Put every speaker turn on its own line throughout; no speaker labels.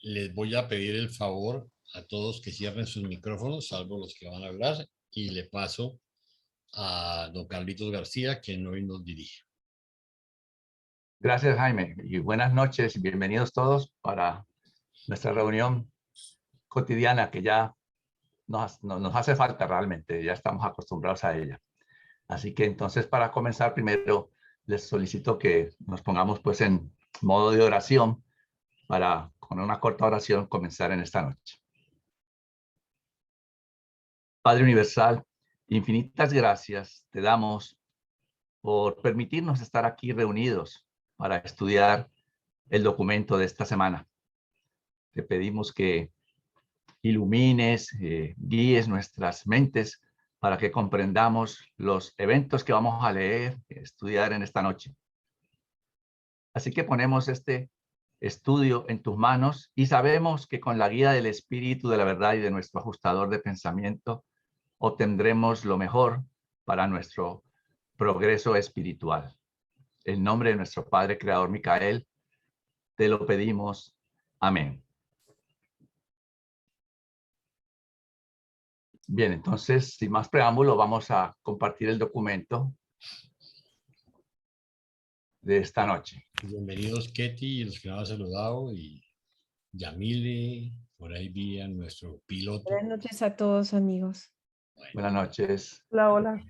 les voy a pedir el favor a todos que cierren sus micrófonos, salvo los que van a hablar, y le paso a don Carlitos García, quien hoy nos dirige.
Gracias, Jaime, y buenas noches y bienvenidos todos para nuestra reunión cotidiana que ya nos hace falta realmente, ya estamos acostumbrados a ella. Así que entonces, para comenzar, primero les solicito que nos pongamos pues en modo de oración para, con una corta oración, comenzar en esta noche. Padre Universal, infinitas gracias te damos por permitirnos estar aquí reunidos para estudiar el documento de esta semana. Te pedimos que ilumines, guíes nuestras mentes para que comprendamos los eventos que vamos a leer, estudiar en esta noche. Así que ponemos este estudio en tus manos y sabemos que con la guía del Espíritu de la verdad y de nuestro ajustador de pensamiento obtendremos lo mejor para nuestro progreso espiritual. En nombre de nuestro Padre Creador Micael, te lo pedimos. Amén. Bien, entonces, sin más preámbulo, vamos a compartir el documento de esta noche.
Bienvenidos, Ketty, y los que nos han saludado, y Yamile, por ahí vi a nuestro piloto.
Buenas noches a todos, amigos.
Bueno,
Buenas noches.
Hola, hola.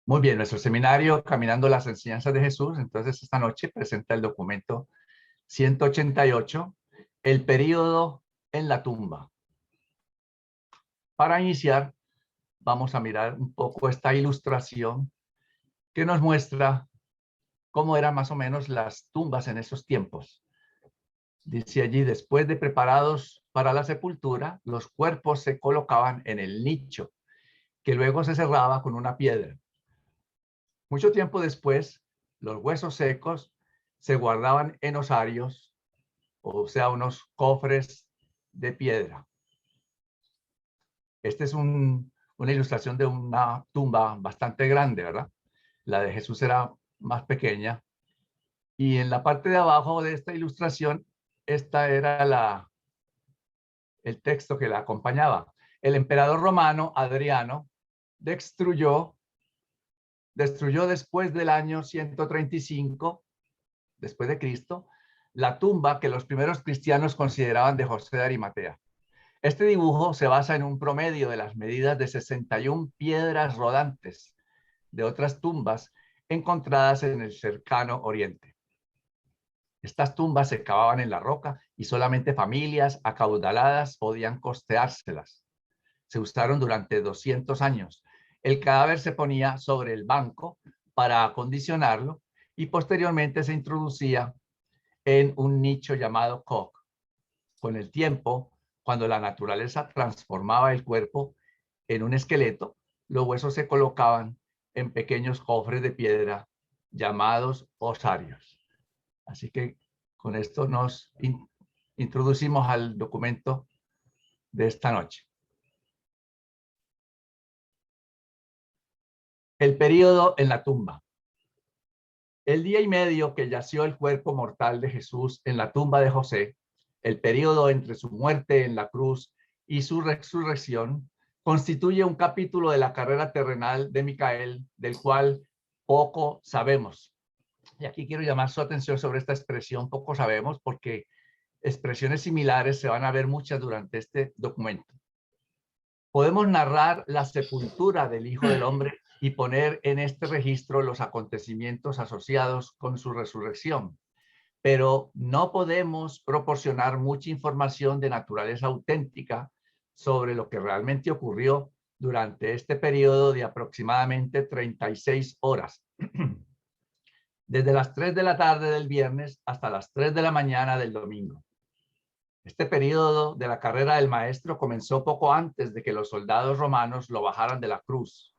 Muy bien, nuestro seminario Caminando las Enseñanzas de Jesús, entonces esta noche presenta el documento 188, el período en la tumba. Para iniciar, vamos a mirar un poco esta ilustración que nos muestra cómo eran más o menos las tumbas en esos tiempos. Dice allí, después de preparados para la sepultura, los cuerpos se colocaban en el nicho, que luego se cerraba con una piedra. Mucho tiempo después, los huesos secos se guardaban en osarios, o sea, unos cofres de piedra. Esta es una ilustración de una tumba bastante grande, ¿verdad? La de Jesús era más pequeña. Y en la parte de abajo de esta ilustración, esta era el texto que la acompañaba. El emperador romano Adriano destruyó después del año 135 después de Cristo, la tumba que los primeros cristianos consideraban de José de Arimatea. Este dibujo se basa en un promedio de las medidas de 61 piedras rodantes de otras tumbas encontradas en el cercano Oriente. Estas tumbas se cavaban en la roca y solamente familias acaudaladas podían costeárselas. Se usaron durante 200 años. El cadáver se ponía sobre el banco para acondicionarlo y posteriormente se introducía en un nicho llamado coc. Con el tiempo, cuando la naturaleza transformaba el cuerpo en un esqueleto, los huesos se colocaban en pequeños cofres de piedra llamados osarios. Así que con esto nos introducimos al documento de esta noche. El período en la tumba. El día y medio que yació el cuerpo mortal de Jesús en la tumba de José, el período entre su muerte en la cruz y su resurrección, constituye un capítulo de la carrera terrenal de Micael, del cual poco sabemos. Y aquí quiero llamar su atención sobre esta expresión, poco sabemos, porque expresiones similares se van a ver muchas durante este documento. Podemos narrar la sepultura del Hijo del Hombre y poner en este registro los acontecimientos asociados con su resurrección, pero no podemos proporcionar mucha información de naturaleza auténtica sobre lo que realmente ocurrió durante este periodo de aproximadamente 36 horas, desde las 3 de la tarde del viernes hasta las 3 de la mañana del domingo. Este periodo de la carrera del maestro comenzó poco antes de que los soldados romanos lo bajaran de la cruz.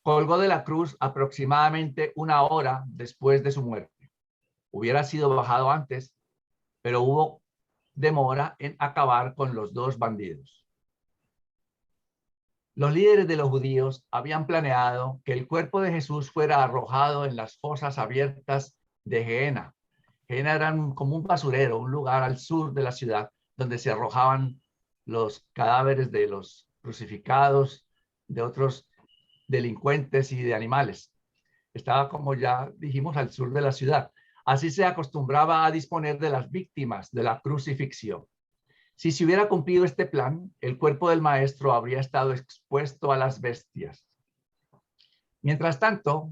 Colgó de la cruz aproximadamente una hora después de su muerte. Hubiera sido bajado antes, pero hubo demora en acabar con los dos bandidos. Los líderes de los judíos habían planeado que el cuerpo de Jesús fuera arrojado en las fosas abiertas de Gehenna. Gehenna era como un basurero, un lugar al sur de la ciudad donde se arrojaban los cadáveres de los crucificados, de otros delincuentes y de animales. Estaba, como ya dijimos, al sur de la ciudad. Así se acostumbraba a disponer de las víctimas de la crucifixión. Si se hubiera cumplido este plan, el cuerpo del maestro habría estado expuesto a las bestias. Mientras tanto,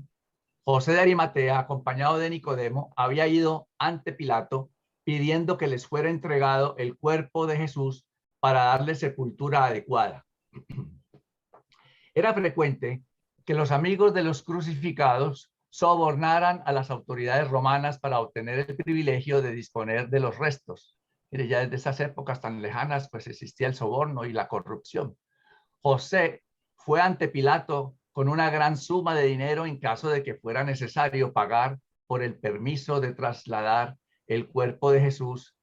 José de Arimatea, acompañado de Nicodemo, había ido ante Pilato pidiendo que les fuera entregado el cuerpo de Jesús para darle sepultura adecuada. Era frecuente que los amigos de los crucificados sobornaran a las autoridades romanas para obtener el privilegio de disponer de los restos. Mire, ya desde esas épocas tan lejanas, pues existía el soborno y la corrupción. José fue ante Pilato con una gran suma de dinero en caso de que fuera necesario pagar por el permiso de trasladar el cuerpo de Jesús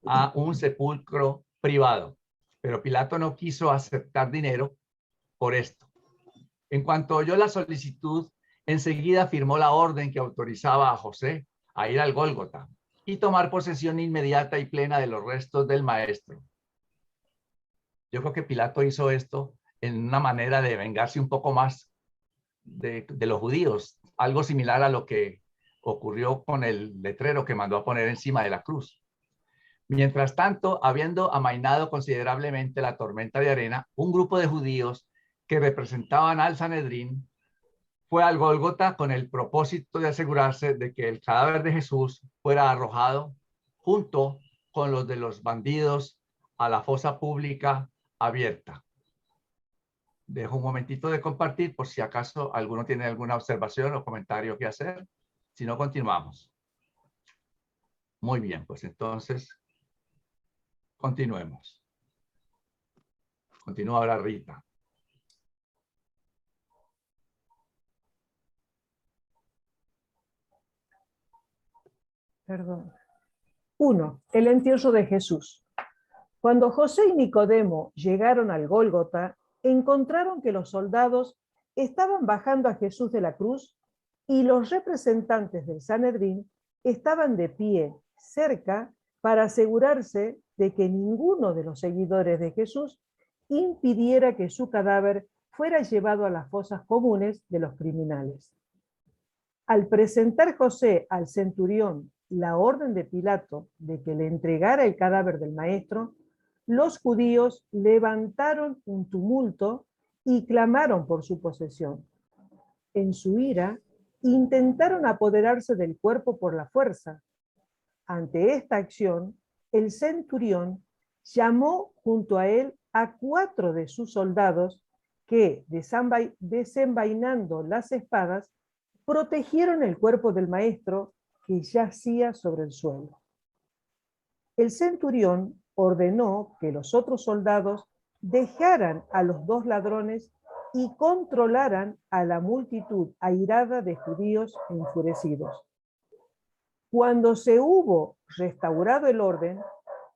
a un sepulcro privado. Pero Pilato no quiso aceptar dinero por esto. En cuanto oyó la solicitud, enseguida firmó la orden que autorizaba a José a ir al Gólgota y tomar posesión inmediata y plena de los restos del maestro. Yo creo que Pilato hizo esto en una manera de vengarse un poco más de los judíos, algo similar a lo que ocurrió con el letrero que mandó a poner encima de la cruz. Mientras tanto, habiendo amainado considerablemente la tormenta de arena, un grupo de judíos que representaban al Sanedrín fue al Gólgota con el propósito de asegurarse de que el cadáver de Jesús fuera arrojado junto con los de los bandidos a la fosa pública abierta. Dejo un momentito de compartir por si acaso alguno tiene alguna observación o comentario que hacer. Si no, continuamos. Muy bien, pues entonces continuemos. Continúa ahora Rita.
Perdón. 1. El entierro de Jesús. Cuando José y Nicodemo llegaron al Gólgota, encontraron que los soldados estaban bajando a Jesús de la cruz y los representantes del Sanedrín estaban de pie cerca para asegurarse de que ninguno de los seguidores de Jesús impidiera que su cadáver fuera llevado a las fosas comunes de los criminales. Al presentar José al centurión la orden de Pilato de que le entregara el cadáver del maestro, los judíos levantaron un tumulto y clamaron por su posesión. En su ira, intentaron apoderarse del cuerpo por la fuerza. Ante esta acción, el centurión llamó junto a él a 4 de sus soldados que, desenvainando las espadas, protegieron el cuerpo del maestro que yacía sobre el suelo. El centurión ordenó que los otros soldados dejaran a los 2 ladrones y controlaran a la multitud airada de judíos enfurecidos. Cuando se hubo restaurado el orden,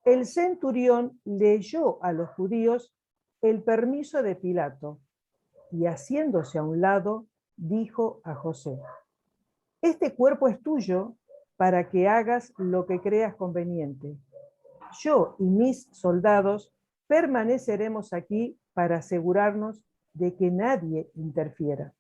el centurión leyó a los judíos el permiso de Pilato y, haciéndose a un lado, dijo a José: este cuerpo es tuyo para que hagas lo que creas conveniente. Yo y mis soldados permaneceremos aquí para asegurarnos de que nadie interfiera.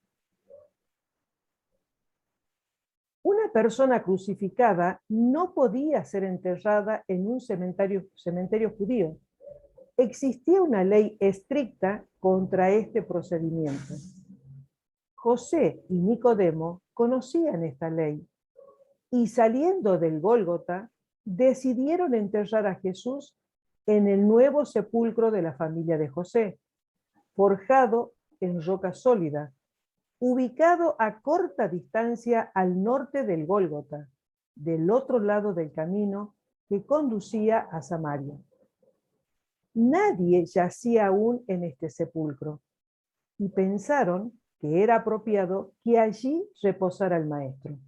Una persona crucificada no podía ser enterrada en un cementerio judío. Existía una ley estricta contra este procedimiento. José y Nicodemo conocían esta ley y, saliendo del Gólgota, decidieron enterrar a Jesús en el nuevo sepulcro de la familia de José, forjado en roca sólida, ubicado a corta distancia al norte del Gólgota, del otro lado del camino que conducía a Samaria. Nadie yacía aún en este sepulcro, y pensaron que era apropiado que allí reposara el maestro.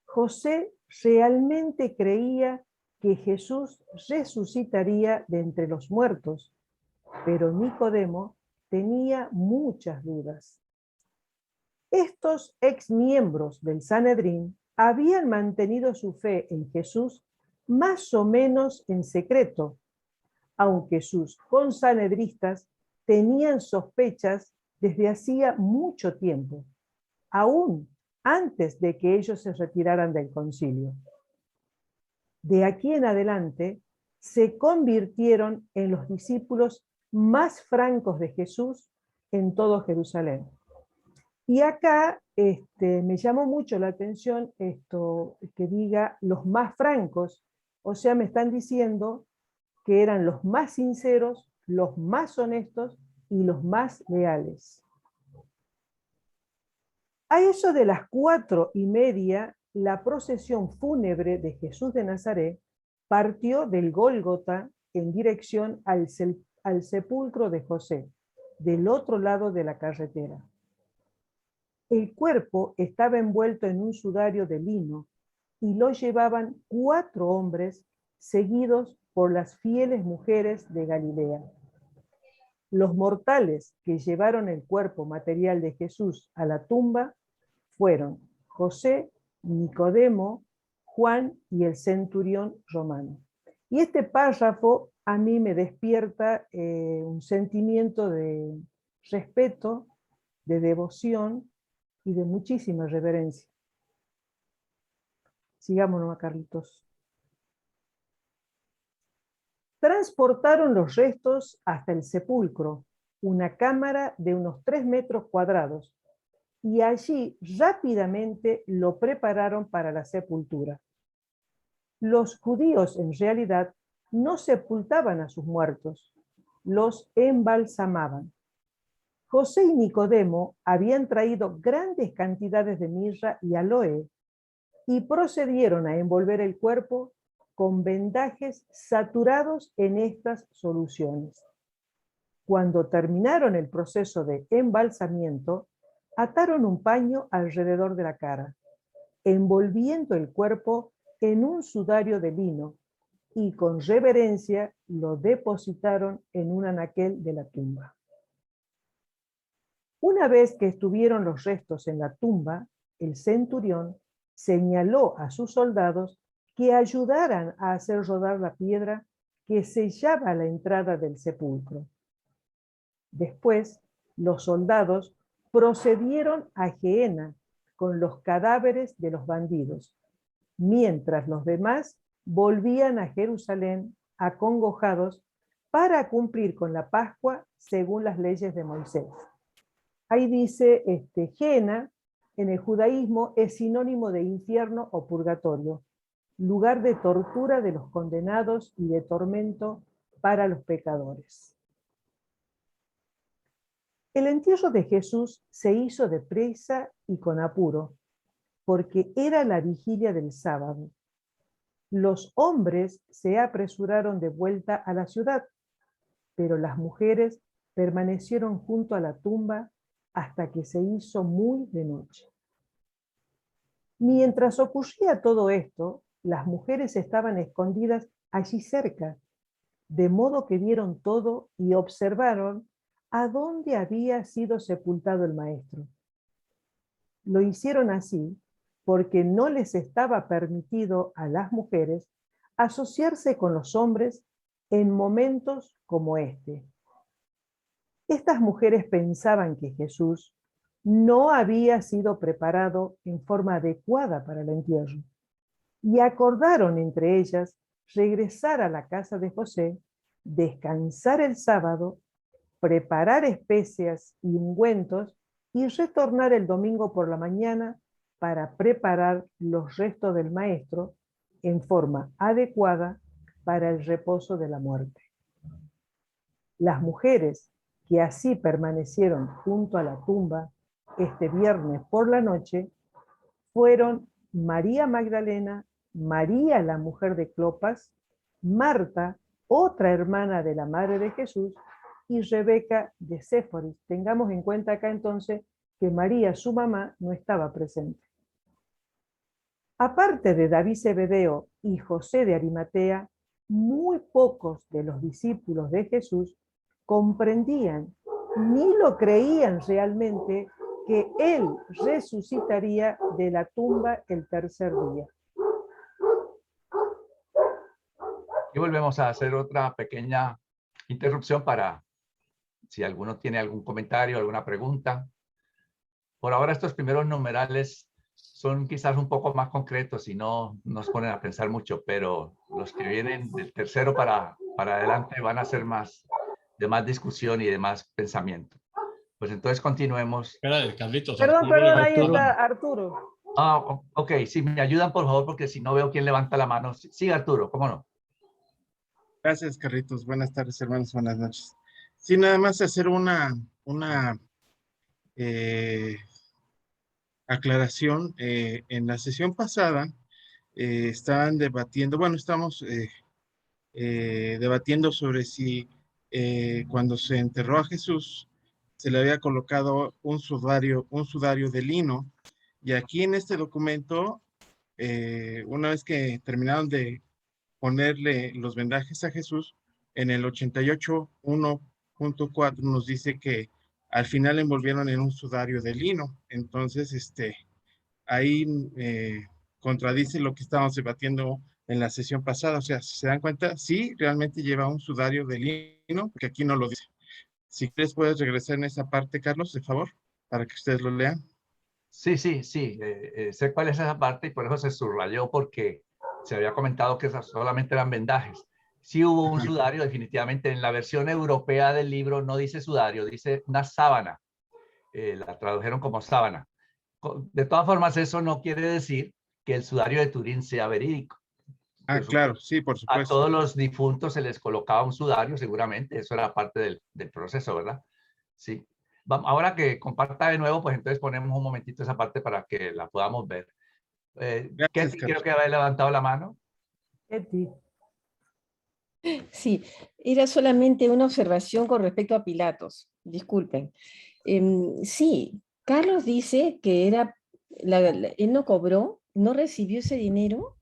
José realmente creía que Jesús resucitaría de entre los muertos, pero Nicodemo tenía muchas dudas. Estos exmiembros del Sanedrín habían mantenido su fe en Jesús más o menos en secreto, aunque sus consanedristas tenían sospechas desde hacía mucho tiempo, aún antes de que ellos se retiraran del concilio. De aquí en adelante, se convirtieron en los discípulos más francos de Jesús en todo Jerusalén. Y acá me llamó mucho la atención esto que diga los más francos, o sea, me están diciendo que eran los más sinceros, los más honestos y los más leales. A eso de las 4:30, la procesión fúnebre de Jesús de Nazaret partió del Gólgota en dirección al sepulcro de José, del otro lado de la carretera. El cuerpo estaba envuelto en un sudario de lino y lo llevaban 4 hombres seguidos por las fieles mujeres de Galilea. Los mortales que llevaron el cuerpo material de Jesús a la tumba fueron José, Nicodemo, Juan y el centurión romano. Y este párrafo a mí me despierta un sentimiento de respeto, de devoción y de muchísima reverencia. Sigámonos, Carlitos. Transportaron los restos hasta el sepulcro, una cámara de unos 3 metros cuadrados, y allí rápidamente lo prepararon para la sepultura. Los judíos en realidad no sepultaban a sus muertos, los embalsamaban. José y Nicodemo habían traído grandes cantidades de mirra y aloe y procedieron a envolver el cuerpo con vendajes saturados en estas soluciones. Cuando terminaron el proceso de embalsamiento, ataron un paño alrededor de la cara, envolviendo el cuerpo en un sudario de lino y con reverencia lo depositaron en un anaquel de la tumba. Una vez que estuvieron los restos en la tumba, el centurión señaló a sus soldados que ayudaran a hacer rodar la piedra que sellaba la entrada del sepulcro. Después, los soldados procedieron a Gehenna con los cadáveres de los bandidos, mientras los demás volvían a Jerusalén acongojados para cumplir con la Pascua según las leyes de Moisés. Ahí dice, Gehenna en el judaísmo es sinónimo de infierno o purgatorio, lugar de tortura de los condenados y de tormento para los pecadores. El entierro de Jesús se hizo deprisa y con apuro, porque era la vigilia del sábado. Los hombres se apresuraron de vuelta a la ciudad, pero las mujeres permanecieron junto a la tumba hasta que se hizo muy de noche. Mientras ocurría todo esto, las mujeres estaban escondidas allí cerca, de modo que vieron todo y observaron a dónde había sido sepultado el maestro. Lo hicieron así porque no les estaba permitido a las mujeres asociarse con los hombres en momentos como este. Estas mujeres pensaban que Jesús no había sido preparado en forma adecuada para el entierro y acordaron entre ellas regresar a la casa de José, descansar el sábado, preparar especias y ungüentos y retornar el domingo por la mañana para preparar los restos del maestro en forma adecuada para el reposo de la muerte. Las mujeres que así permanecieron junto a la tumba este viernes por la noche fueron María Magdalena, María la mujer de Clopas, Marta, otra hermana de la madre de Jesús, y Rebeca de Séforis. Tengamos en cuenta acá entonces que María, su mamá, no estaba presente. Aparte de David Zebedeo y José de Arimatea, muy pocos de los discípulos de Jesús comprendían ni lo creían realmente que él resucitaría de la tumba el tercer día.
Y volvemos a hacer otra pequeña interrupción para si alguno tiene algún comentario, alguna pregunta. Por ahora estos primeros numerales son quizás un poco más concretos y no nos ponen a pensar mucho, pero los que vienen del tercero para adelante van a ser de más discusión y de más pensamiento. Pues entonces continuemos.
Espera, Carlitos.
Perdón,
Arturo
perdón, ahí
levantó la
está
mano.
Arturo.
Ok, si me ayudan por favor, porque si no veo quién levanta la mano. Sí, Arturo, ¿cómo no?
Gracias, Carlitos. Buenas tardes, hermanos. Buenas noches. Sí, nada más hacer una eh, aclaración. En la sesión pasada estaban debatiendo, bueno, estamos debatiendo sobre si cuando se enterró a Jesús se le había colocado un sudario de lino. Y aquí en este documento, una vez que terminaron de ponerle los vendajes a Jesús, en el 88.1.4 nos dice que al final envolvieron en un sudario de lino. Entonces, ahí contradice lo que estábamos debatiendo en la sesión pasada. O sea, si se dan cuenta, sí, realmente lleva un sudario de lino, porque aquí no lo dice. Si quieres, puedes regresar en esa parte, Carlos, de favor, para que ustedes lo lean.
Sí. Sé cuál es esa parte y por eso se subrayó, porque se había comentado que esas solamente eran vendajes. Sí hubo un sudario, definitivamente. En la versión europea del libro no dice sudario, dice una sábana. La tradujeron como sábana. De todas formas, eso no quiere decir que el sudario de Turín sea verídico.
Claro, sí, por
A
supuesto.
todos los difuntos se les colocaba un sudario, seguramente. Eso era parte del proceso, ¿verdad? Sí. Ahora que comparta de nuevo, pues entonces ponemos un momentito esa parte para que la podamos ver.
Gracias,
Ketty, creo
Carlos.
que había levantado la mano.
Eti.
Sí, era solamente una observación con respecto a Pilatos. Disculpen. Sí, Carlos dice que él no cobró, no recibió ese dinero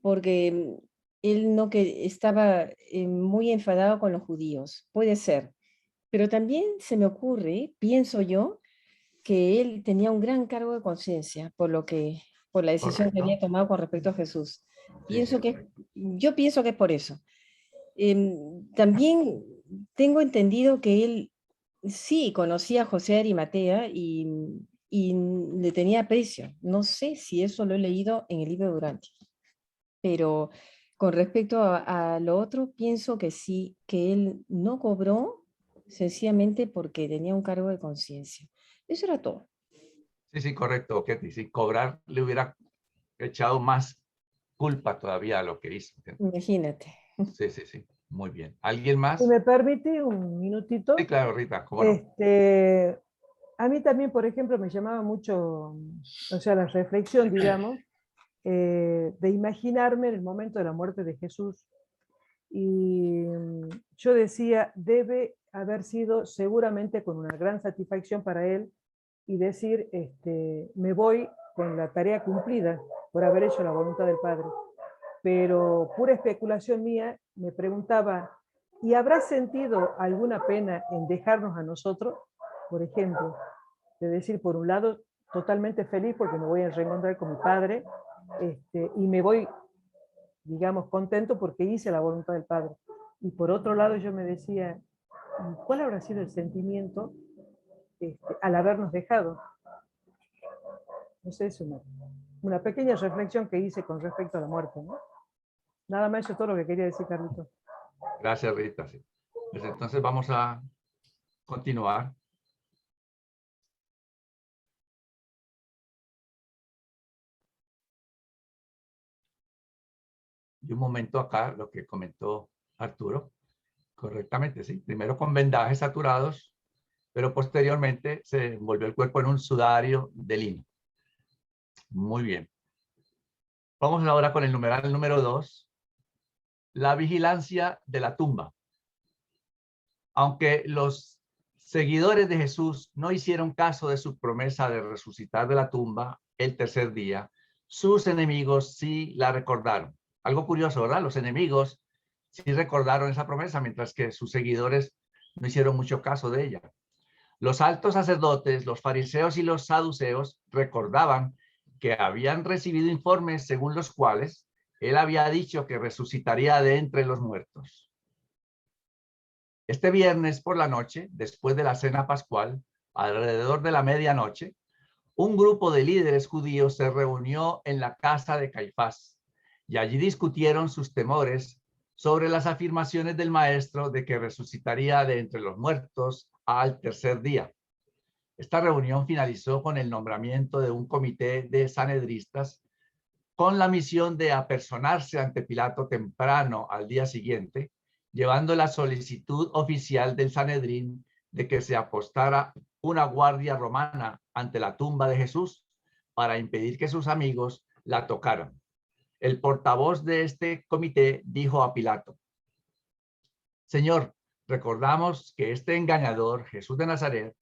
porque él no que estaba muy enfadado con los judíos. Puede ser. Pero también se me ocurre, pienso yo, que él tenía un gran cargo de conciencia por la decisión que
Correcto.
había tomado con respecto a Jesús.
Sí.
Yo pienso que es por eso. También tengo entendido que él sí conocía a José de Arimatea y le tenía aprecio. No sé si eso lo he leído en el libro de Durante, pero con respecto a lo otro, pienso que sí, que él no cobró sencillamente porque tenía un cargo de conciencia. Eso era todo.
Sí, correcto, Ketty. Sí, cobrar le hubiera echado más culpa todavía a lo que hizo.
Imagínate.
Sí. Muy bien. ¿Alguien más?
Si me permite un minutito.
Sí, claro, Rita, ¿cómo no?
A mí también, por ejemplo, me llamaba mucho, o sea, la reflexión, digamos, de imaginarme en el momento de la muerte de Jesús. Y yo decía, debe haber sido seguramente con una gran satisfacción para él y decir, me voy con la tarea cumplida por haber hecho la voluntad del Padre. Pero pura especulación mía, me preguntaba, ¿y habrá sentido alguna pena en dejarnos a nosotros? Por ejemplo, de decir, por un lado, totalmente feliz porque me voy a reencontrar con mi Padre, y me voy, digamos, contento porque hice la voluntad del Padre. Y por otro lado yo me decía, ¿cuál habrá sido el sentimiento al habernos dejado? No sé, es una pequeña reflexión que hice con respecto a la muerte, ¿no? Nada más, eso es todo lo que quería decir, Carlitos.
Gracias, Rita. Sí. Pues entonces vamos a continuar. Y un momento acá, lo que comentó Arturo, correctamente, sí. Primero con vendajes saturados, pero posteriormente se envolvió el cuerpo en un sudario de lino. Muy bien. Vamos ahora con el numeral número 2, la vigilancia de la tumba. Aunque los seguidores de Jesús no hicieron caso de su promesa de resucitar de la tumba el tercer día, sus enemigos sí la recordaron. Algo curioso, ¿verdad? Los enemigos sí recordaron esa promesa, mientras que sus seguidores no hicieron mucho caso de ella. Los altos sacerdotes, los fariseos y los saduceos recordaban que habían recibido informes según los cuales él había dicho que resucitaría de entre los muertos. Este viernes por la noche, después de la cena pascual, alrededor de la medianoche, un grupo de líderes judíos se reunió en la casa de Caifás y allí discutieron sus temores sobre las afirmaciones del maestro de que resucitaría de entre los muertos al tercer día. Esta reunión finalizó con el nombramiento de un comité de sanedristas con la misión de apersonarse ante Pilato temprano al día siguiente, llevando la solicitud oficial del Sanedrín de que se apostara una guardia romana ante la tumba de Jesús para impedir que sus amigos la tocaran. El portavoz de este comité dijo a Pilato: Señor, recordamos que este engañador, Jesús de Nazaret,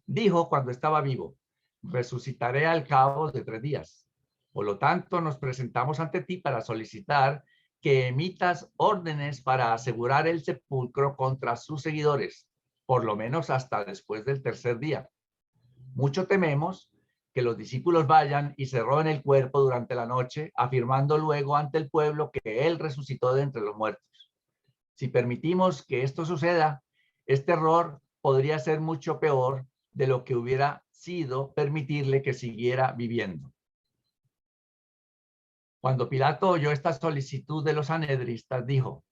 dijo cuando estaba vivo: resucitaré al cabo de 3 días. Por lo tanto, nos presentamos ante ti para solicitar que emitas órdenes para asegurar el sepulcro contra sus seguidores, por lo menos hasta después del tercer día. Mucho tememos que los discípulos vayan y se roben el cuerpo durante la noche, afirmando luego ante el pueblo que él resucitó de entre los muertos. Si permitimos que esto suceda, este error podría ser mucho peor de lo que hubiera sido permitirle que siguiera viviendo. Cuando Pilato oyó esta solicitud de los sanedristas, dijo: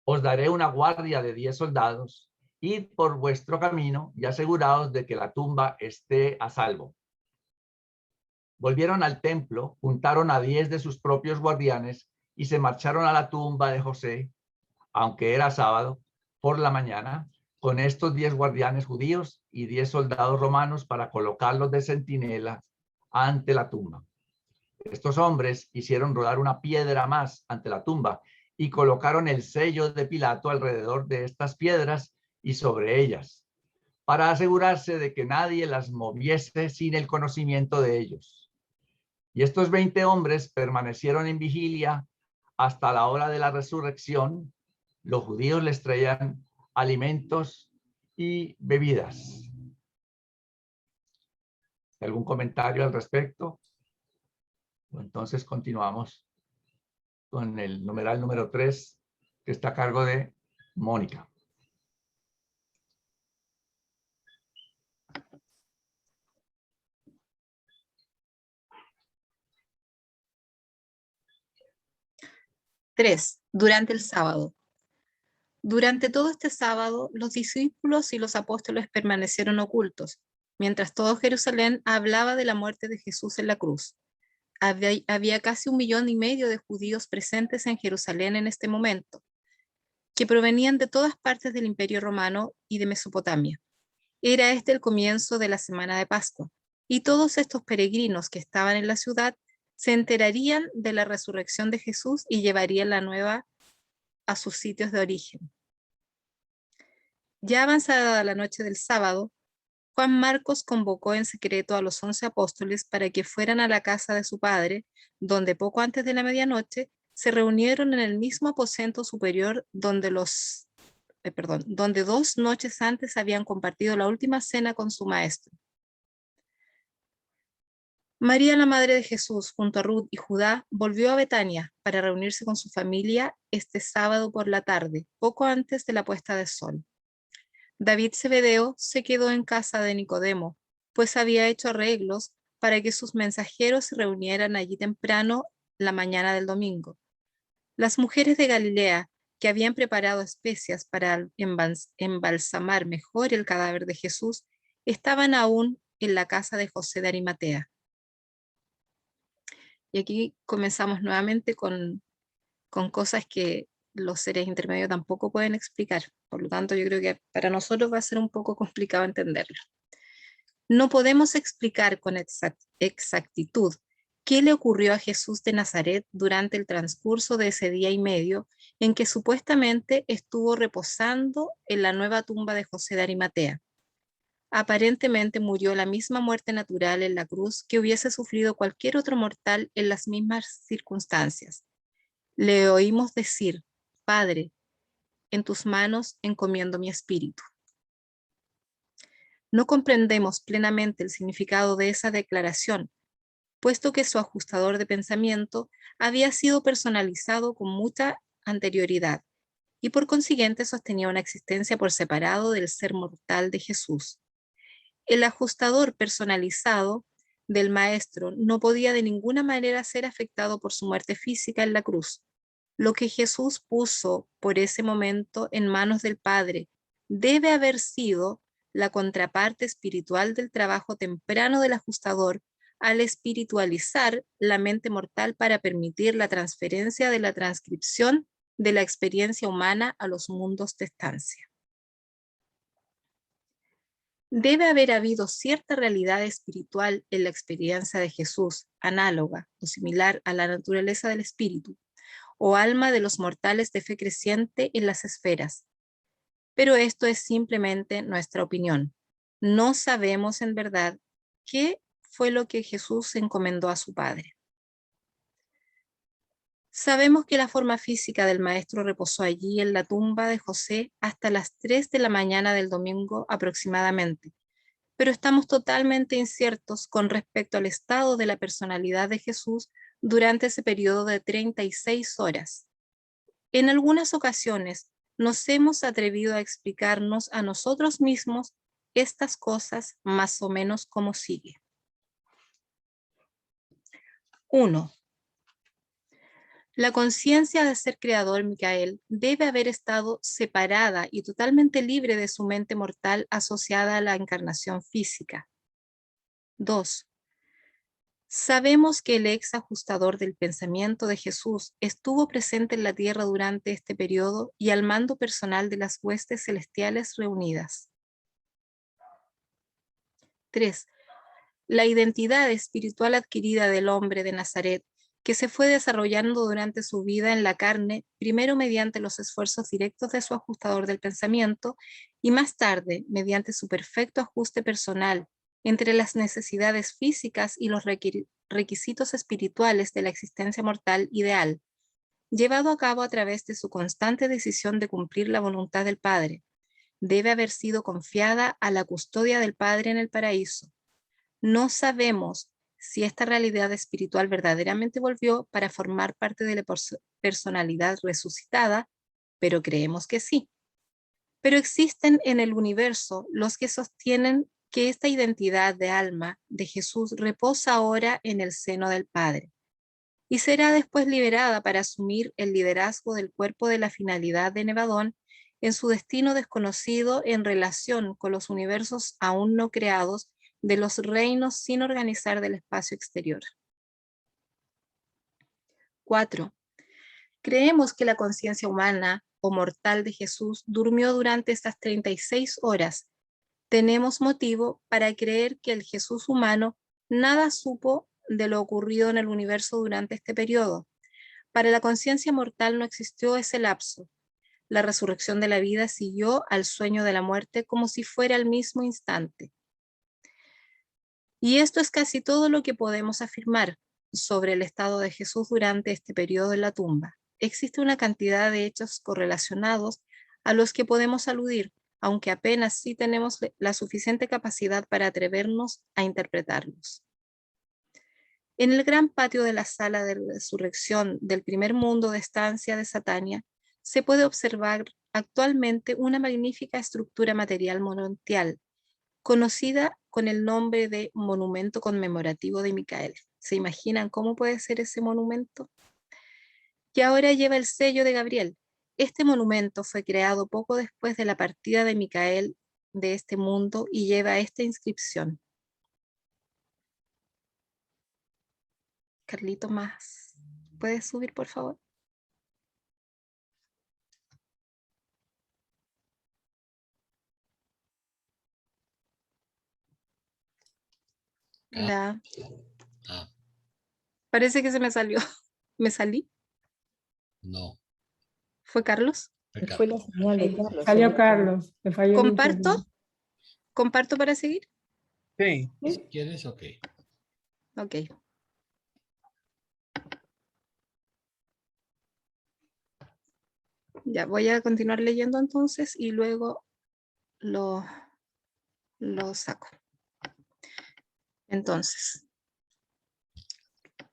os daré una guardia de 10 soldados, id por vuestro camino y aseguraos de que la tumba esté a salvo. Volvieron al templo, juntaron a 10 de sus propios guardianes y se marcharon a la tumba de José, aunque era sábado, por la mañana, con estos 10 guardianes judíos y 10 soldados romanos para colocarlos de centinelas ante la tumba. Estos hombres hicieron rodar una piedra más ante la tumba y colocaron el sello de Pilato alrededor de estas piedras y sobre ellas, para asegurarse de que nadie las moviese sin el conocimiento de ellos. Y estos 20 hombres permanecieron en vigilia hasta la hora de la resurrección. Los judíos les traían alimentos y bebidas. ¿Algún comentario al respecto? Entonces continuamos con el numeral número 3, que está a cargo de Mónica.
Durante el sábado. Durante todo este sábado, los discípulos y los apóstoles permanecieron ocultos, mientras todo Jerusalén hablaba de la muerte de Jesús en la cruz. Había casi 1,5 millones de judíos presentes en Jerusalén en este momento, que provenían de todas partes del Imperio Romano y de Mesopotamia. Era este el comienzo de la semana de Pascua, y todos estos peregrinos que estaban en la ciudad se enterarían de la resurrección de Jesús y llevarían la nueva a sus sitios de origen. Ya avanzada la noche del sábado, Juan Marcos convocó en secreto a los 11 apóstoles para que fueran a la casa de su padre, donde poco antes de la medianoche se reunieron en el mismo aposento superior donde 2 noches antes habían compartido la última cena con su maestro. María, la madre de Jesús, junto a Ruth y Judá, volvió a Betania para reunirse con su familia este sábado por la tarde, poco antes de la puesta de sol. David Zebedeo se quedó en casa de Nicodemo, pues había hecho arreglos para que sus mensajeros se reunieran allí temprano la mañana del domingo. Las mujeres de Galilea, que habían preparado especias para embalsamar mejor el cadáver de Jesús, estaban aún en la casa de José de Arimatea. Y aquí comenzamos nuevamente con cosas que los seres intermedios tampoco pueden explicar. Por lo tanto, yo creo que para nosotros va a ser un poco complicado entenderlo. No podemos explicar con exactitud qué le ocurrió a Jesús de Nazaret durante el transcurso de ese día y medio en que supuestamente estuvo reposando en la nueva tumba de José de Arimatea. Aparentemente murió la misma muerte natural en la cruz que hubiese sufrido cualquier otro mortal en las mismas circunstancias. Le oímos decir: Padre, en tus manos encomiendo mi espíritu. No comprendemos plenamente el significado de esa declaración, puesto que su ajustador de pensamiento había sido personalizado con mucha anterioridad y por consiguiente sostenía una existencia por separado del ser mortal de Jesús. El ajustador personalizado del Maestro no podía de ninguna manera ser afectado por su muerte física en la cruz. Lo que Jesús puso por ese momento en manos del Padre debe haber sido la contraparte espiritual del trabajo temprano del ajustador al espiritualizar la mente mortal para permitir la transferencia de la transcripción de la experiencia humana a los mundos de estancia. Debe haber habido cierta realidad espiritual en la experiencia de Jesús, análoga o similar a la naturaleza del espíritu, o alma de los mortales de fe creciente en las esferas. Pero esto es simplemente nuestra opinión. No sabemos en verdad qué fue lo que Jesús encomendó a su Padre. Sabemos que la forma física del Maestro reposó allí en la tumba de José hasta las 3 de la mañana del domingo aproximadamente, pero estamos totalmente inciertos con respecto al estado de la personalidad de Jesús durante ese periodo de 36 horas. En algunas ocasiones nos hemos atrevido a explicarnos a nosotros mismos estas cosas más o menos como sigue. 1. La conciencia de ser creador Micael debe haber estado separada y totalmente libre de su mente mortal asociada a la encarnación física. 2. Sabemos que el ex ajustador del pensamiento de Jesús estuvo presente en la tierra durante este periodo y al mando personal de las huestes celestiales reunidas. 3. La identidad espiritual adquirida del hombre de Nazaret, que se fue desarrollando durante su vida en la carne, primero mediante los esfuerzos directos de su ajustador del pensamiento y más tarde mediante su perfecto ajuste personal entre las necesidades físicas y los requisitos espirituales de la existencia mortal ideal, llevado a cabo a través de su constante decisión de cumplir la voluntad del Padre, debe haber sido confiada a la custodia del Padre en el paraíso. No sabemos si esta realidad espiritual verdaderamente volvió para formar parte de la personalidad resucitada, pero creemos que sí. Pero existen en el universo los que sostienen que esta identidad de alma de Jesús reposa ahora en el seno del Padre y será después liberada para asumir el liderazgo del cuerpo de la finalidad de Nevadón en su destino desconocido en relación con los universos aún no creados de los reinos sin organizar del espacio exterior. 4. Creemos que la conciencia humana o mortal de Jesús durmió durante estas 36 horas. Tenemos motivo para creer que el Jesús humano nada supo de lo ocurrido en el universo durante este periodo. Para la conciencia mortal no existió ese lapso. La resurrección de la vida siguió al sueño de la muerte como si fuera el mismo instante. Y esto es casi todo lo que podemos afirmar sobre el estado de Jesús durante este periodo en la tumba. Existe una cantidad de hechos correlacionados a los que podemos aludir, aunque apenas sí tenemos la suficiente capacidad para atrevernos a interpretarlos. En el gran patio de la sala de resurrección del primer mundo de estancia de Satania, se puede observar actualmente una magnífica estructura material monumental, conocida con el nombre de Monumento Conmemorativo de Micael. ¿Se imaginan cómo puede ser ese monumento? Que ahora lleva el sello de Gabriel. Este monumento fue creado poco después de la partida de Micael de este mundo y lleva esta inscripción. Carlito, más. ¿Puedes subir, por favor? Hola. Parece que se me salió. ¿Me salí?
No.
¿Fue Carlos?
Fue la señal de Carlos.
Salió Carlos. Le falló el
¿Comparto?
internet.
¿Comparto para seguir?
Sí.
Si quieres, ok.
Ok. Ya, voy a continuar leyendo entonces y luego lo saco. Entonces,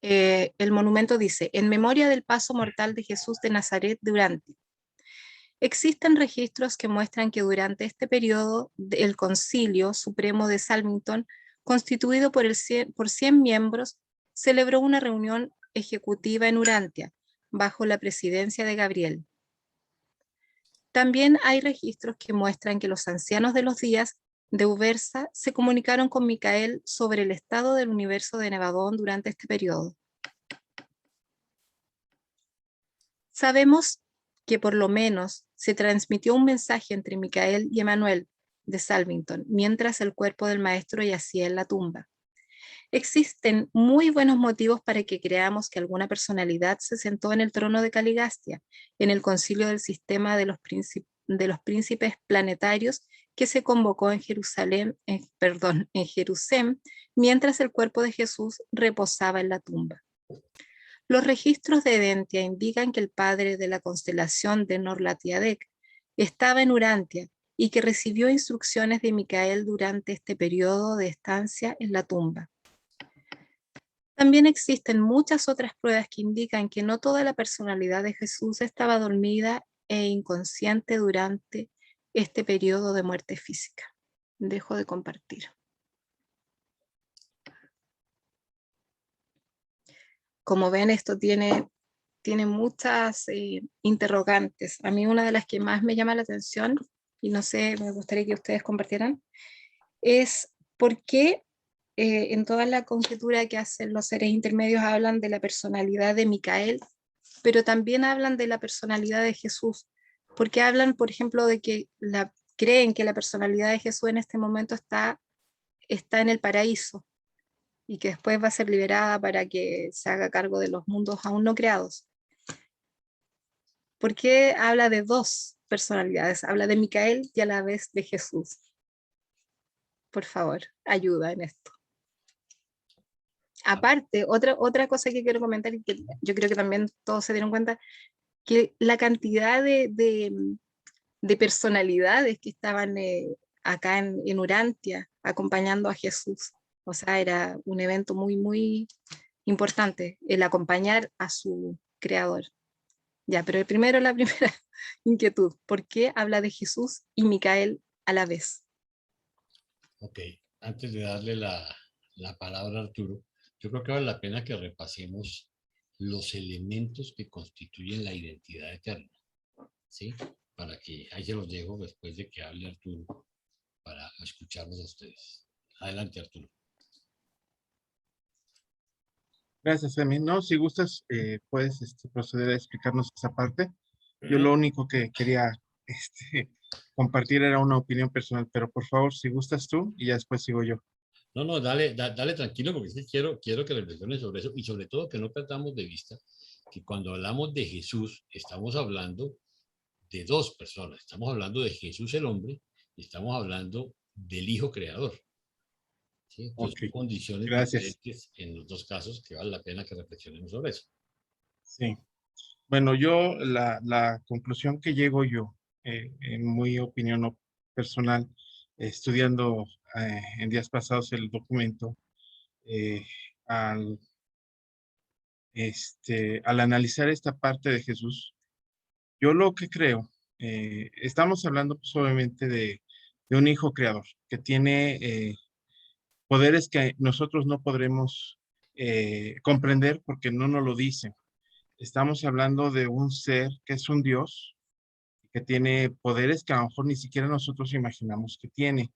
el monumento dice, en memoria del paso mortal de Jesús de Nazaret durante. Existen registros que muestran que durante este periodo el Concilio Supremo de Salmington, constituido por 100 miembros, celebró una reunión ejecutiva en Urantia, bajo la presidencia de Gabriel. También hay registros que muestran que los ancianos de los días de Ubersa se comunicaron con Micael sobre el estado del universo de Nevadón durante este periodo. Sabemos que por lo menos se transmitió un mensaje entre Micael y Emanuel de Salmington, mientras el cuerpo del maestro yacía en la tumba. Existen muy buenos motivos para que creamos que alguna personalidad se sentó en el trono de Caligastia, en el concilio del sistema de los príncipes planetarios que se convocó en Jerusalén, en Jerusalén, mientras el cuerpo de Jesús reposaba en la tumba. Los registros de Edentia indican que el padre de la constelación de Norlatiadec estaba en Urantia y que recibió instrucciones de Micael durante este periodo de estancia en la tumba. También existen muchas otras pruebas que indican que no toda la personalidad de Jesús estaba dormida e inconsciente durante este periodo de muerte física. Dejo de compartir. Como ven, esto tiene muchas interrogantes. A mí una de las que más me llama la atención, y no sé, me gustaría que ustedes compartieran, es por qué en toda la conjetura que hacen los seres intermedios hablan de la personalidad de Micael, pero también hablan de la personalidad de Jesús. Porque hablan, por ejemplo, de que creen que la personalidad de Jesús en este momento está en el paraíso y que después va a ser liberada para que se haga cargo de los mundos aún no creados. ¿Por qué habla de dos personalidades? Habla de Micael y a la vez de Jesús. Por favor, ayuda en esto. Aparte, otra cosa que quiero comentar y que yo creo que también todos se dieron cuenta, que la cantidad de personalidades que estaban acá en Urantia acompañando a Jesús. O sea, era un evento muy, muy importante, el acompañar a su creador. Ya, pero primero la primera inquietud, ¿por qué habla de Jesús y Micael a la vez?
Ok, antes de darle la palabra a Arturo, yo creo que vale la pena que repasemos los elementos que constituyen la identidad eterna, ¿sí? Para que ahí se los dejo después de que hable Arturo, para escucharlos a ustedes. Adelante, Arturo.
Gracias, Emi. No, si gustas, puedes proceder a explicarnos esa parte. Yo lo único que quería compartir era una opinión personal, pero por favor, si gustas tú y ya después sigo yo.
No, dale tranquilo, porque sí quiero que reflexiones sobre eso y sobre todo que no perdamos de vista que cuando hablamos de Jesús estamos hablando de dos personas. Estamos hablando de Jesús el hombre y estamos hablando del Hijo Creador. ¿Sí? Entonces,
Ok,
condiciones
gracias.
diferentes en los dos casos que vale la pena que reflexionemos sobre eso.
Sí. Bueno, yo la conclusión que llego yo, en mi opinión personal, estudiando en días pasados el documento, al, al analizar esta parte de Jesús, yo lo que creo, estamos hablando pues, obviamente de un hijo creador que tiene poderes que nosotros no podremos comprender porque no nos lo dicen. Estamos hablando de un ser que es un Dios, que tiene poderes que a lo mejor ni siquiera nosotros imaginamos que tiene.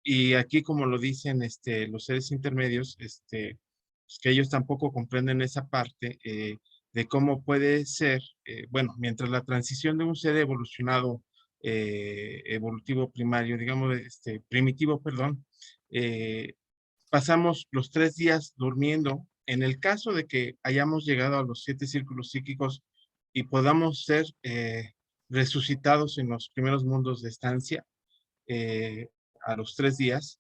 Y aquí, como lo dicen los seres intermedios, pues que ellos tampoco comprenden esa parte de cómo puede ser, bueno, mientras la transición de un ser evolucionado, evolutivo primario, digamos, primitivo, perdón, pasamos los 3 días durmiendo. En el caso de que hayamos llegado a los 7 círculos psíquicos y podamos ser resucitados en los primeros mundos de estancia a los 3 días,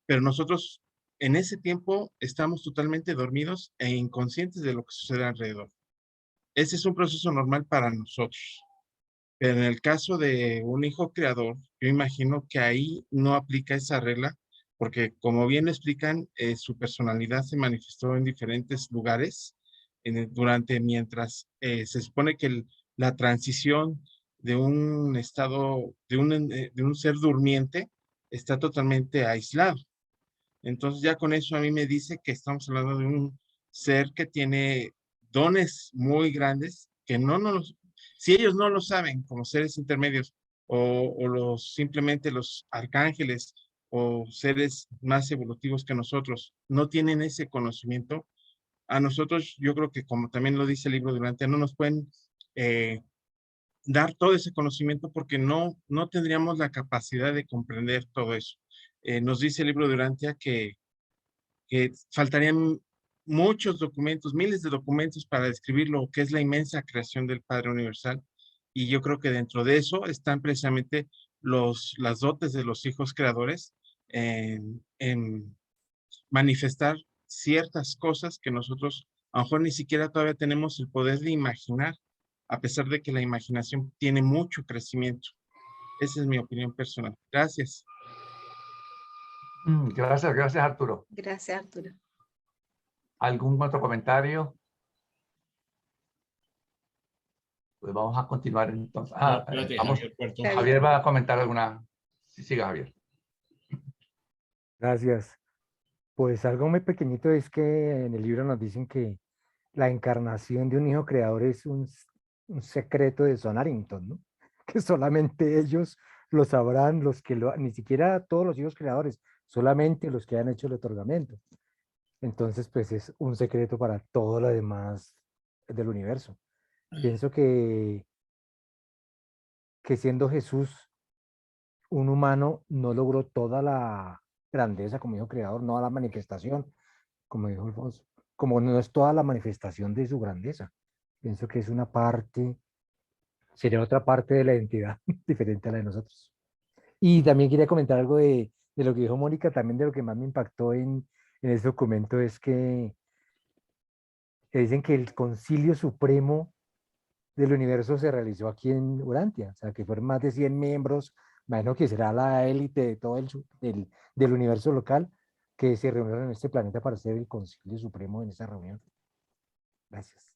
pero nosotros en ese tiempo estamos totalmente dormidos e inconscientes de lo que sucede alrededor. Ese es un proceso normal para nosotros. Pero en el caso de un hijo creador, yo imagino que ahí no aplica esa regla, porque como bien lo explican, su personalidad se manifestó en diferentes lugares mientras se supone que la transición de un estado, de un ser durmiente, está totalmente aislado. Entonces ya con eso a mí me dice que estamos hablando de un ser que tiene dones muy grandes que si ellos no lo saben como seres intermedios o simplemente los arcángeles o seres más evolutivos que nosotros no tienen ese conocimiento, a nosotros yo creo que como también lo dice el libro de Urantia, no nos pueden dar todo ese conocimiento porque no tendríamos la capacidad de comprender todo eso. Nos dice el libro de Urantia que faltarían muchos documentos, miles de documentos para describir lo que es la inmensa creación del Padre Universal. Y yo creo que dentro de eso están precisamente las dotes de los hijos creadores en manifestar ciertas cosas que nosotros a lo mejor ni siquiera todavía tenemos el poder de imaginar, a pesar de que la imaginación tiene mucho crecimiento. Esa es mi opinión personal. Gracias.
Gracias, Arturo.
Gracias, Arturo.
¿Algún otro comentario? Pues vamos a continuar entonces.
Espérate,
Vamos.
Javier Puerto.
Javier va a comentar alguna. Sí, siga, Javier.
Gracias. Pues algo muy pequeñito es que en el libro nos dicen que la encarnación de un hijo creador es un secreto de Sonarrington, ¿no? Que solamente ellos lo sabrán, ni siquiera todos los hijos creadores, solamente los que han hecho el otorgamiento. Entonces, pues es un secreto para todo lo demás del universo. Pienso que siendo Jesús un humano no logró toda la grandeza como hijo creador, no la manifestación, como dijo Alfonso, como no es toda la manifestación de su grandeza. Pienso que es una parte, sería otra parte de la identidad diferente a la de nosotros. Y también quería comentar algo de lo que dijo Mónica, también de lo que más me impactó en ese documento es que dicen que el concilio supremo del universo se realizó aquí en Urantia, o sea, que fueron más de 100 miembros, imagino que será la élite de todo del universo local, que se reunieron en este planeta para hacer el concilio supremo en esa reunión. Gracias.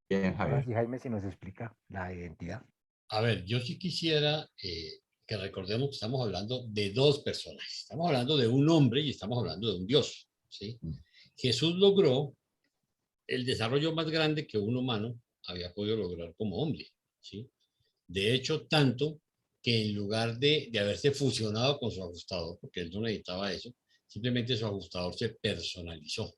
Bien,
Ahora
Javier.
sí, Jaime, si nos explica la identidad.
A ver, yo sí quisiera que recordemos que estamos hablando de dos personas. Estamos hablando de un hombre y estamos hablando de un Dios, ¿sí? Jesús logró el desarrollo más grande que un humano había podido lograr como hombre, ¿sí? De hecho, tanto que en lugar de haberse fusionado con su ajustador, porque él no necesitaba eso, simplemente su ajustador se personalizó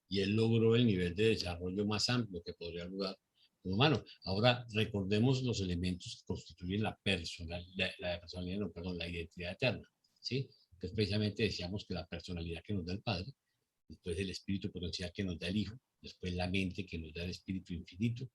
y él logró el nivel de desarrollo más amplio que podría lograr un humano. Ahora, recordemos los elementos que constituyen la personalidad, no, perdón, la identidad eterna, ¿sí? Entonces, precisamente decíamos que la personalidad que nos da el Padre, después el espíritu potencial que nos da el Hijo, después la mente que nos da el espíritu infinito,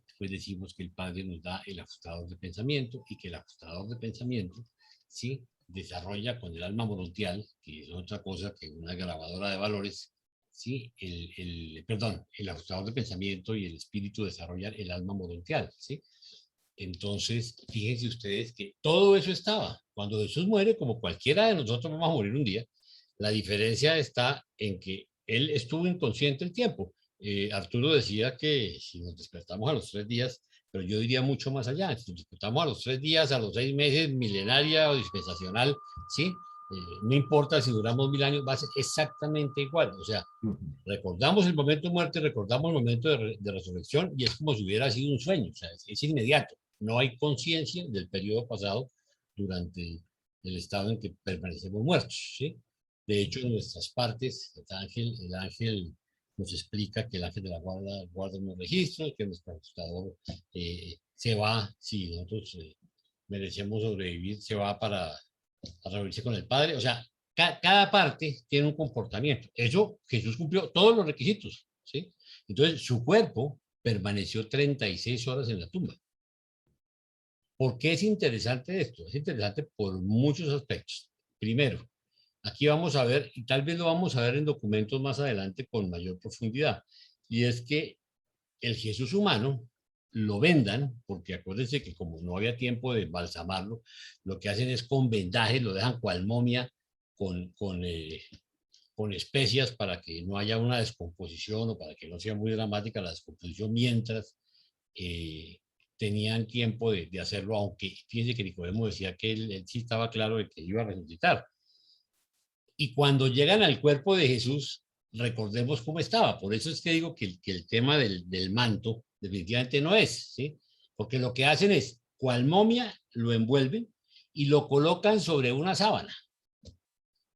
después decimos que el Padre nos da el ajustador de pensamiento y que el ajustador de pensamiento, ¿sí?, desarrolla con el alma morontial, que es otra cosa que una grabadora de valores, ¿sí? El ajustador de pensamiento y el espíritu desarrollan el alma morontial, ¿sí? Entonces, fíjense ustedes que todo eso estaba. Cuando Jesús muere, como cualquiera de nosotros vamos a morir un día, la diferencia está en que él estuvo inconsciente el tiempo. Arturo decía que si nos despertamos a los 3 días, pero yo diría mucho más allá, si nos despertamos a los 3 días, a los 6 meses, milenaria o dispensacional, ¿sí? No importa si duramos 1000 años, va a ser exactamente igual. O sea, recordamos el momento de muerte, recordamos el momento de resurrección y es como si hubiera sido un sueño, o sea, es inmediato. No hay conciencia del periodo pasado durante el estado en que permanecemos muertos, ¿sí? De hecho, en nuestras partes, el ángel nos explica que el ángel de la guarda unos registros, que nuestro ajustador se va, si nosotros merecemos sobrevivir, se va para reunirse con el Padre. O sea, cada parte tiene un comportamiento. Eso Jesús cumplió todos los requisitos, ¿sí? Entonces, su cuerpo permaneció 36 horas en la tumba. ¿Por qué es interesante esto? Es interesante por muchos aspectos. Primero, aquí vamos a ver, y tal vez lo vamos a ver en documentos más adelante con mayor profundidad, y es que el Jesús humano lo vendan, porque acuérdense que como no había tiempo de balsamarlo, lo que hacen es con vendajes, lo dejan cual momia con especias para que no haya una descomposición o para que no sea muy dramática la descomposición mientras tenían tiempo de hacerlo, aunque fíjense que Nicodemo decía que él sí estaba claro de que iba a resucitar. Y cuando llegan al cuerpo de Jesús, recordemos cómo estaba. Por eso es que digo que el tema del manto definitivamente no es, ¿sí? Porque lo que hacen es, cual momia, lo envuelven y lo colocan sobre una sábana.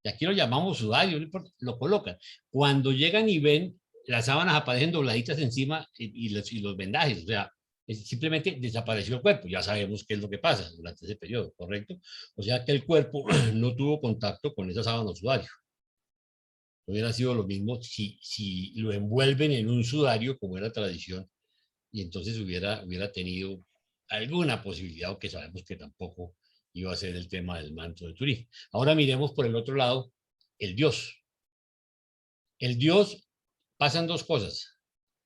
Y aquí lo llamamos sudario, lo colocan. Cuando llegan y ven, las sábanas aparecen dobladitas encima y los vendajes, o sea, simplemente desapareció el cuerpo. Ya sabemos qué es lo que pasa durante ese periodo, ¿correcto? O sea que el cuerpo no tuvo contacto con esa sábana sudario. Hubiera sido lo mismo si lo envuelven en un sudario, como era tradición, y entonces hubiera tenido alguna posibilidad, aunque sabemos que tampoco iba a ser el tema del manto de Turín. Ahora miremos por el otro lado, el Dios. El Dios, pasan dos cosas.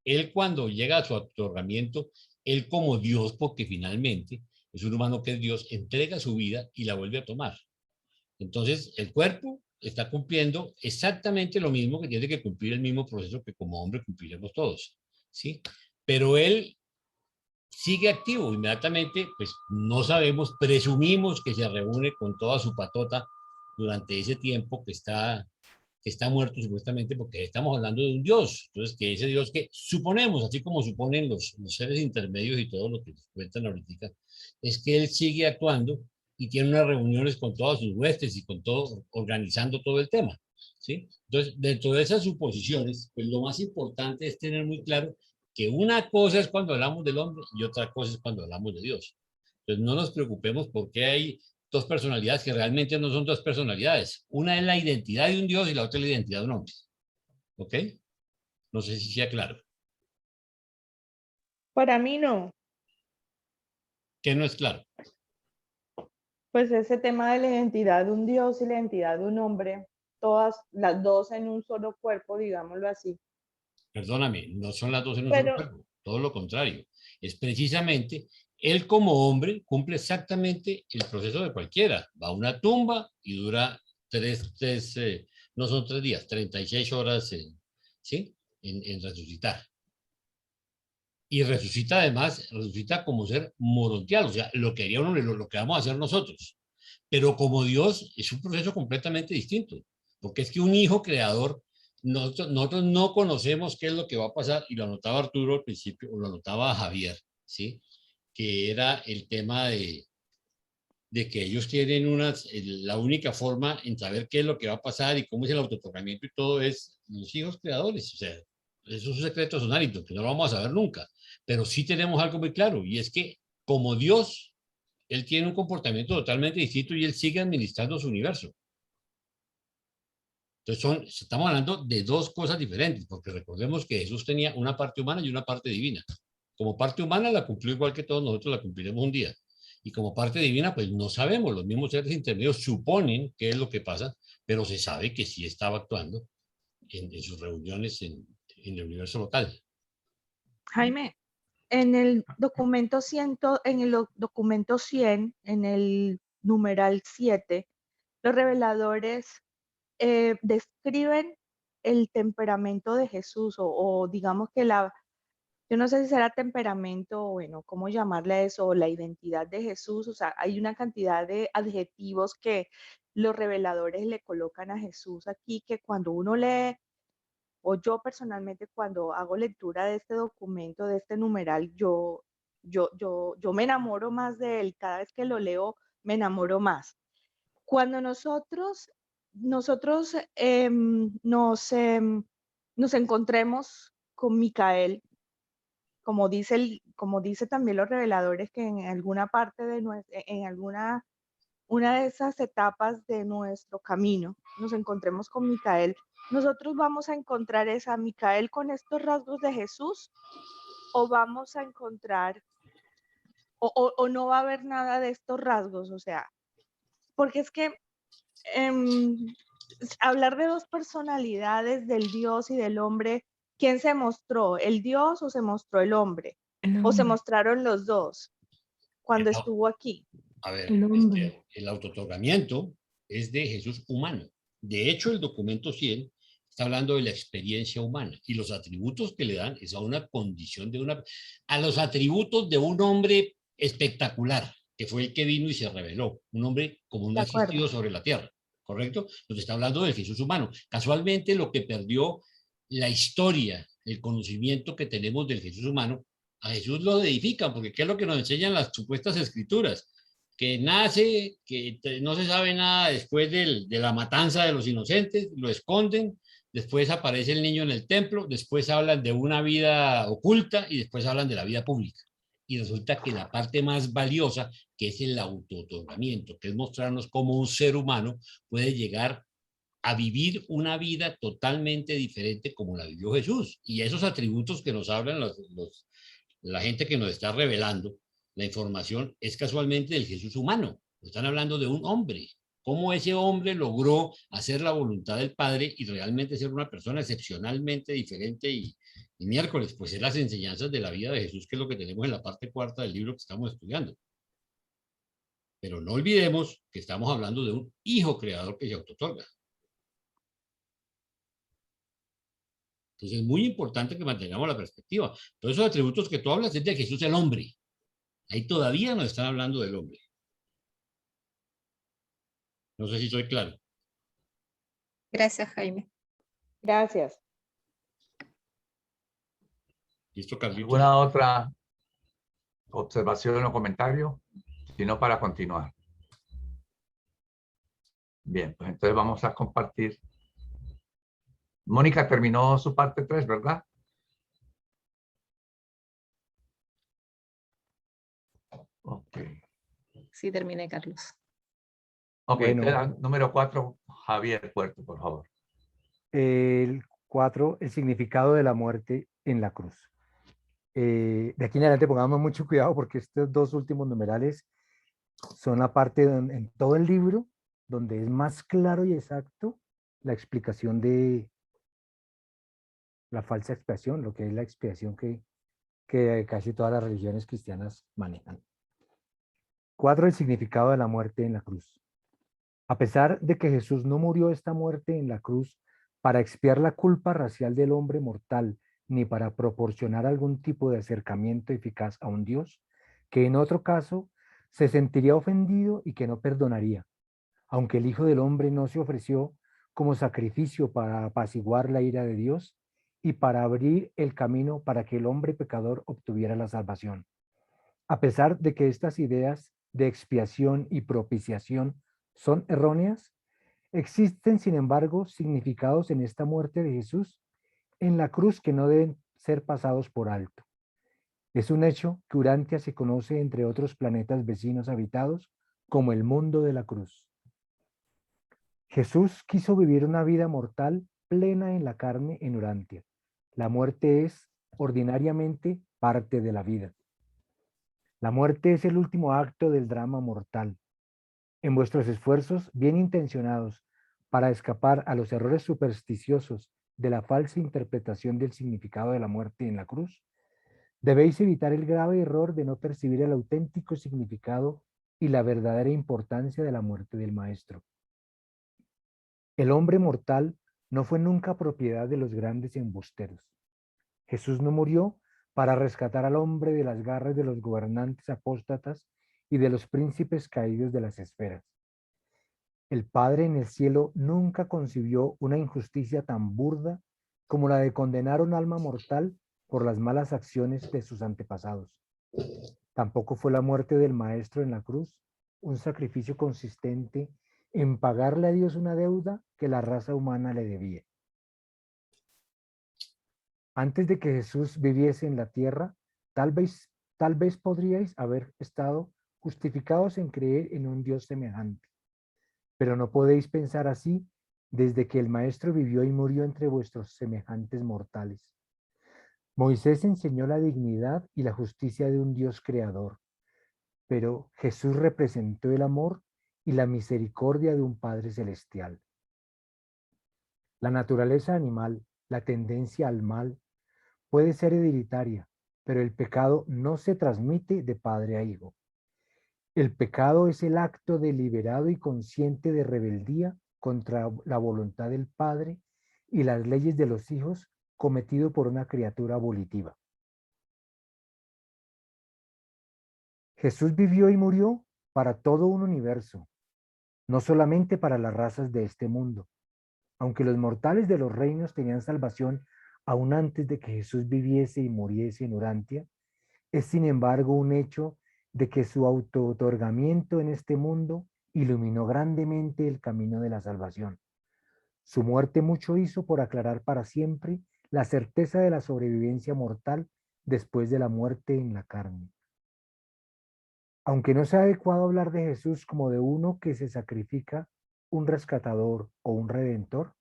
Él cuando llega a su otorgamiento, él como Dios, porque finalmente es un humano que es Dios, entrega su vida y la vuelve a tomar. Entonces, el cuerpo está cumpliendo exactamente lo mismo que tiene que cumplir el mismo proceso que como hombre cumpliremos todos, ¿sí? Pero él sigue activo inmediatamente, pues no sabemos, presumimos que se reúne con toda su patota durante ese tiempo que está muerto supuestamente, porque estamos hablando de un Dios, entonces que ese Dios que suponemos, así como suponen los seres intermedios y todo lo que nos cuentan ahorita, es que él sigue actuando y tiene unas reuniones con todas sus huestes y con todo, organizando todo el tema, ¿sí? Entonces, dentro de esas suposiciones, pues lo más importante es tener muy claro que una cosa es cuando hablamos del hombre y otra cosa es cuando hablamos de Dios. Entonces, no nos preocupemos porque hay dos personalidades que realmente no son dos personalidades. Una es la identidad de un Dios y la otra es la identidad de un hombre. ¿Ok? No sé si sea claro.
Para mí no.
¿Qué no es claro?
Pues ese tema de la identidad de un Dios y la identidad de un hombre, todas las dos en un solo cuerpo, digámoslo así.
Perdóname, no son las dos en un solo
Pero,
cuerpo. Todo lo contrario. Es precisamente él como hombre cumple exactamente el proceso de cualquiera. Va a una tumba y dura no son 3 días, 36 horas ¿sí? en resucitar. Y resucita además, resucita como ser morontial, o sea, lo que haría uno, lo que vamos a hacer nosotros. Pero como Dios es un proceso completamente distinto, porque es que un hijo creador, nosotros no conocemos qué es lo que va a pasar, y lo anotaba Arturo al principio, o lo anotaba Javier, ¿sí? Que era el tema de que ellos tienen la única forma en saber qué es lo que va a pasar y cómo es el autotocamiento y todo es los hijos creadores, o sea, eso es un secreto sonárico que no lo vamos a saber nunca, pero sí tenemos algo muy claro, y es que como Dios, él tiene un comportamiento totalmente distinto y él sigue administrando su universo. Entonces estamos hablando de dos cosas diferentes, porque recordemos que Jesús tenía una parte humana y una parte divina. Como parte humana la cumplió igual que todos nosotros la cumpliremos un día. Y como parte divina, pues no sabemos, los mismos seres intermedios suponen qué es lo que pasa, pero se sabe que sí estaba actuando en sus reuniones en el universo local.
Jaime, en el documento 100, documento 100, en el numeral 7, los reveladores describen el temperamento de Jesús o digamos que yo no sé si será temperamento o bueno, cómo llamarle a eso, o la identidad de Jesús, o sea, hay una cantidad de adjetivos que los reveladores le colocan a Jesús aquí que cuando uno lee, o yo personalmente cuando hago lectura de este documento, de este numeral, yo me enamoro más de él, cada vez que lo leo me enamoro más. Cuando nosotros nos encontremos con Micael, como dice también los reveladores, que en alguna parte una de esas etapas de nuestro camino, nos encontremos con Micael, nosotros vamos a encontrar esa Micael con estos rasgos de Jesús, o vamos a encontrar, o no va a haber nada de estos rasgos, o sea, porque es que hablar de dos personalidades, del Dios y del hombre, ¿quién se mostró? ¿El Dios o se mostró el hombre? ¿O se mostraron los dos cuando
El au-
estuvo aquí?
A ver,
El hombre.
el autootorgamiento es de Jesús humano. De hecho, el documento 100 está hablando de la experiencia humana y los atributos que le dan es a una condición a los atributos de un hombre espectacular, que fue el que vino y se reveló, un hombre como no
De
ha existido
acuerdo.
sobre la tierra, ¿correcto? Nos está hablando del Jesús humano. Casualmente, lo que perdió la historia, el conocimiento que tenemos del Jesús humano, a Jesús lo edifican, porque ¿qué es lo que nos enseñan las supuestas escrituras? Que nace, que no se sabe nada después de la matanza de los inocentes, lo esconden, después aparece el niño en el templo, después hablan de una vida oculta y después hablan de la vida pública. Y resulta que la parte más valiosa, que es el autootorgamiento, que es mostrarnos cómo un ser humano puede llegar a vivir una vida totalmente diferente como la vivió Jesús. Y esos atributos que nos hablan la gente que nos está revelando la información es casualmente del Jesús humano. Están hablando de un hombre. Cómo ese hombre logró hacer la voluntad del Padre y realmente ser una persona excepcionalmente diferente y miércoles, pues es las enseñanzas de la vida de Jesús, que es lo que tenemos en la parte cuarta del libro que estamos estudiando. Pero no olvidemos que estamos hablando de un hijo creador que se autootorga. Entonces es muy importante que mantengamos la perspectiva. Todos esos atributos que tú hablas es de Jesús el hombre. Ahí todavía nos están hablando del hombre. No sé si soy claro.
Gracias, Jaime.
Gracias.
¿Listo, Carlitos?
¿Alguna otra observación o comentario? Si no, para continuar. Bien, pues entonces vamos a compartir. Mónica terminó su parte 3, ¿verdad? Ok.
Sí, terminé, Carlos.
Ok,
Bueno.
entonces, número 4, Javier Puerto, por favor.
El 4, el significado de la muerte en la cruz. De aquí en adelante pongamos mucho cuidado porque estos dos últimos numerales son la parte en todo el libro donde es más claro y exacto la explicación de la falsa expiación, lo que es la expiación que casi todas las religiones cristianas manejan. 4, el significado de la muerte en la cruz. A pesar de que Jesús no murió esta muerte en la cruz para expiar la culpa racial del hombre mortal, ni para proporcionar algún tipo de acercamiento eficaz a un Dios, que en otro caso se sentiría ofendido y que no perdonaría, aunque el Hijo del Hombre no se ofreció como sacrificio para apaciguar la ira de Dios y para abrir el camino para que el hombre pecador obtuviera la salvación. A pesar de que estas ideas de expiación y propiciación son erróneas, existen, sin embargo, significados en esta muerte de Jesús en la cruz que no deben ser pasados por alto. Es un hecho que Urantia se conoce entre otros planetas vecinos habitados como el mundo de la cruz. Jesús quiso vivir una vida mortal plena en la carne en Urantia. La muerte es ordinariamente parte de la vida. La muerte es el último acto del drama mortal. En vuestros esfuerzos bien intencionados para escapar a los errores supersticiosos de la falsa interpretación del significado de la muerte en la cruz, debéis evitar el grave error de no percibir el auténtico significado y la verdadera importancia de la muerte del Maestro. El hombre mortal no fue nunca propiedad de los grandes embusteros. Jesús no murió para rescatar al hombre de las garras de los gobernantes apóstatas y de los príncipes caídos de las esferas. El Padre en el cielo nunca concibió una injusticia tan burda como la de condenar un alma mortal por las malas acciones de sus antepasados. Tampoco fue la muerte del Maestro en la cruz un sacrificio consistente en pagarle a Dios una deuda que la raza humana le debía. Antes de que Jesús viviese en la tierra, tal vez podríais haber estado justificados en creer en un Dios semejante. Pero no podéis pensar así desde que el Maestro vivió y murió entre vuestros semejantes mortales. Moisés enseñó la dignidad y la justicia de un Dios creador, pero Jesús representó el amor y la misericordia de un Padre celestial. La naturaleza animal, la tendencia al mal, puede ser hereditaria, pero el pecado no se transmite de padre a hijo. El pecado es el acto deliberado y consciente de rebeldía contra la voluntad del padre y las leyes de los hijos cometido por una criatura volitiva. Jesús vivió y murió para todo un universo, no solamente para las razas de este mundo. Aunque los mortales de los reinos tenían salvación aún antes de que Jesús viviese y muriese en Urantia, es sin embargo un hecho de que su auto-otorgamiento en este mundo iluminó grandemente el camino de la salvación. Su muerte mucho hizo por aclarar para siempre la certeza de la sobrevivencia mortal después de la muerte en la carne. Aunque no sea adecuado hablar de Jesús como de uno que se sacrifica, un rescatador o un redentor,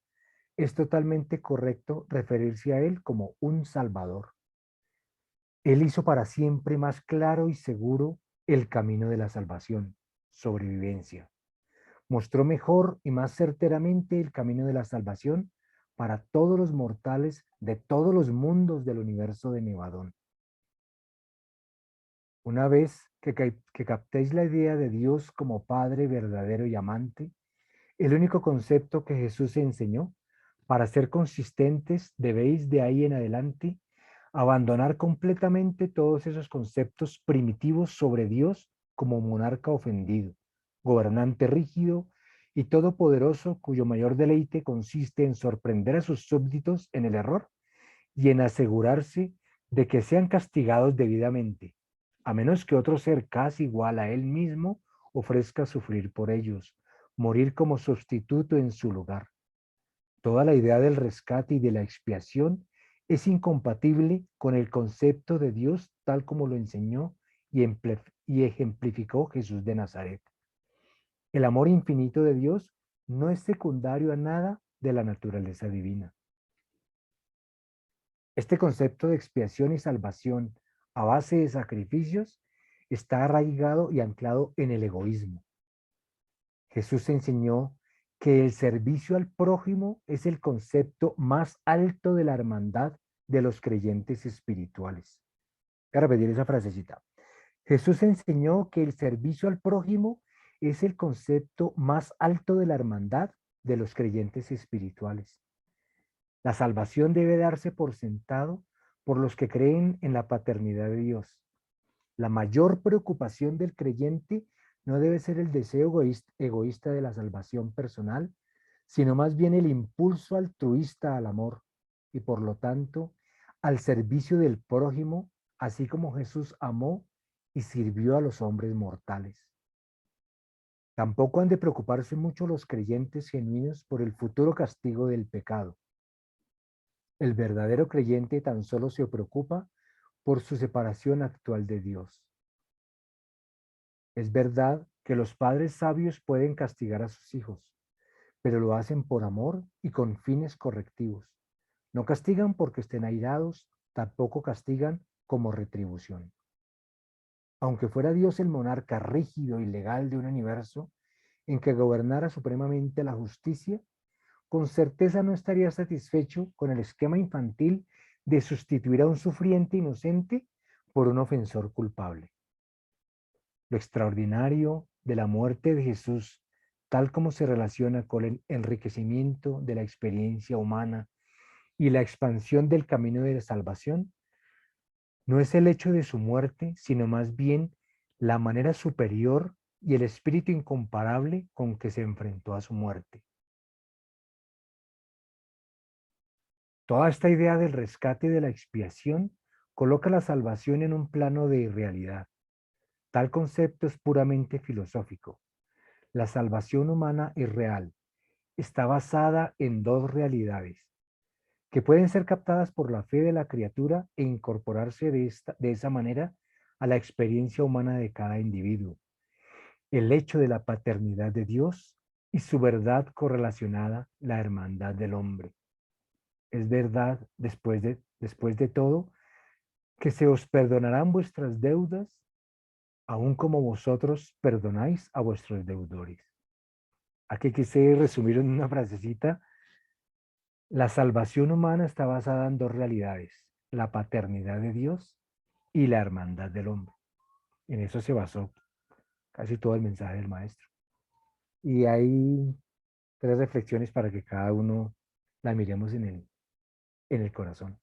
es totalmente correcto referirse a él como un salvador. Él hizo para siempre más claro y seguro el camino de la salvación, sobrevivencia. Mostró mejor y más certeramente el camino de la salvación para todos los mortales de todos los mundos del universo de Nevadón. Una vez que captéis la idea de Dios como Padre verdadero y amante, el único concepto que Jesús enseñó, para ser consistentes debéis de ahí en adelante abandonar completamente todos esos conceptos primitivos sobre Dios como monarca ofendido, gobernante rígido y todopoderoso cuyo mayor deleite consiste en sorprender a sus súbditos en el error y en asegurarse de que sean castigados debidamente, a menos que otro ser casi igual a él mismo ofrezca sufrir por ellos, morir como sustituto en su lugar. Toda la idea del rescate y de la expiación es incompatible con el concepto de Dios tal como lo enseñó y ejemplificó Jesús de Nazaret. El amor infinito de Dios no es secundario a nada de la naturaleza divina. Este concepto de expiación y salvación a base de sacrificios está arraigado y anclado en el egoísmo. Jesús enseñó que el servicio al prójimo es el concepto más alto de la hermandad de los creyentes espirituales. Voy a repetir esa frasecita. Jesús enseñó que el servicio al prójimo es el concepto más alto de la hermandad de los creyentes espirituales. La salvación debe darse por sentado por los que creen en la paternidad de Dios. La mayor preocupación del creyente no debe ser el deseo egoísta de la salvación personal, sino más bien el impulso altruista al amor y por lo tanto al servicio del prójimo, así como Jesús amó y sirvió a los hombres mortales. Tampoco han de preocuparse mucho los creyentes genuinos por el futuro castigo del pecado. El verdadero creyente tan solo se preocupa por su separación actual de Dios. Es verdad que los padres sabios pueden castigar a sus hijos, pero lo hacen por amor y con fines correctivos. No castigan porque estén airados, tampoco castigan como retribución. Aunque fuera Dios el monarca rígido y legal de un universo en que gobernara supremamente la justicia, con certeza no estaría satisfecho con el esquema infantil de sustituir a un sufriente inocente por un ofensor culpable. Lo extraordinario de la muerte de Jesús, tal como se relaciona con el enriquecimiento de la experiencia humana y la expansión del camino de la salvación, no es el hecho de su muerte, sino más bien la manera superior y el espíritu incomparable con que se enfrentó a su muerte. Toda esta idea del rescate y de la expiación coloca la salvación en un plano de irrealidad. Tal concepto es puramente filosófico. La salvación humana es real. Está basada en dos realidades, que pueden ser captadas por la fe de la criatura e incorporarse de esa manera a la experiencia humana de cada individuo. El hecho de la paternidad de Dios y su verdad correlacionada, la hermandad del hombre. Es verdad, después de todo, que se os perdonarán vuestras deudas, aun como vosotros perdonáis a vuestros deudores. Aquí quise resumir en una frasecita. La salvación humana está basada en dos realidades, la paternidad de Dios y la hermandad del hombre. En eso se basó casi todo el mensaje del maestro. Y hay 3 reflexiones para que cada uno la miremos en el corazón.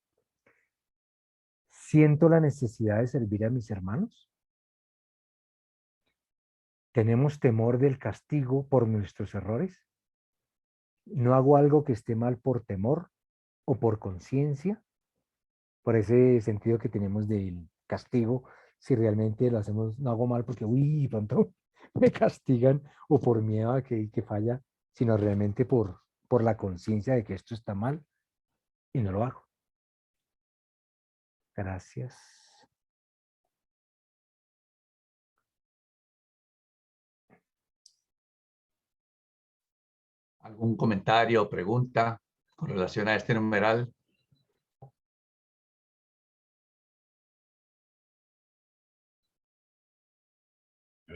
¿Siento la necesidad de servir a mis hermanos? ¿Tenemos temor del castigo por nuestros errores? ¿No hago algo que esté mal por temor o por conciencia? Por ese sentido que tenemos del castigo, si realmente lo hacemos, no hago mal porque, uy, pronto me castigan, o por miedo a que falla, sino realmente por la conciencia de que esto está mal y no lo hago. Gracias.
¿Algún comentario o pregunta con relación a este numeral?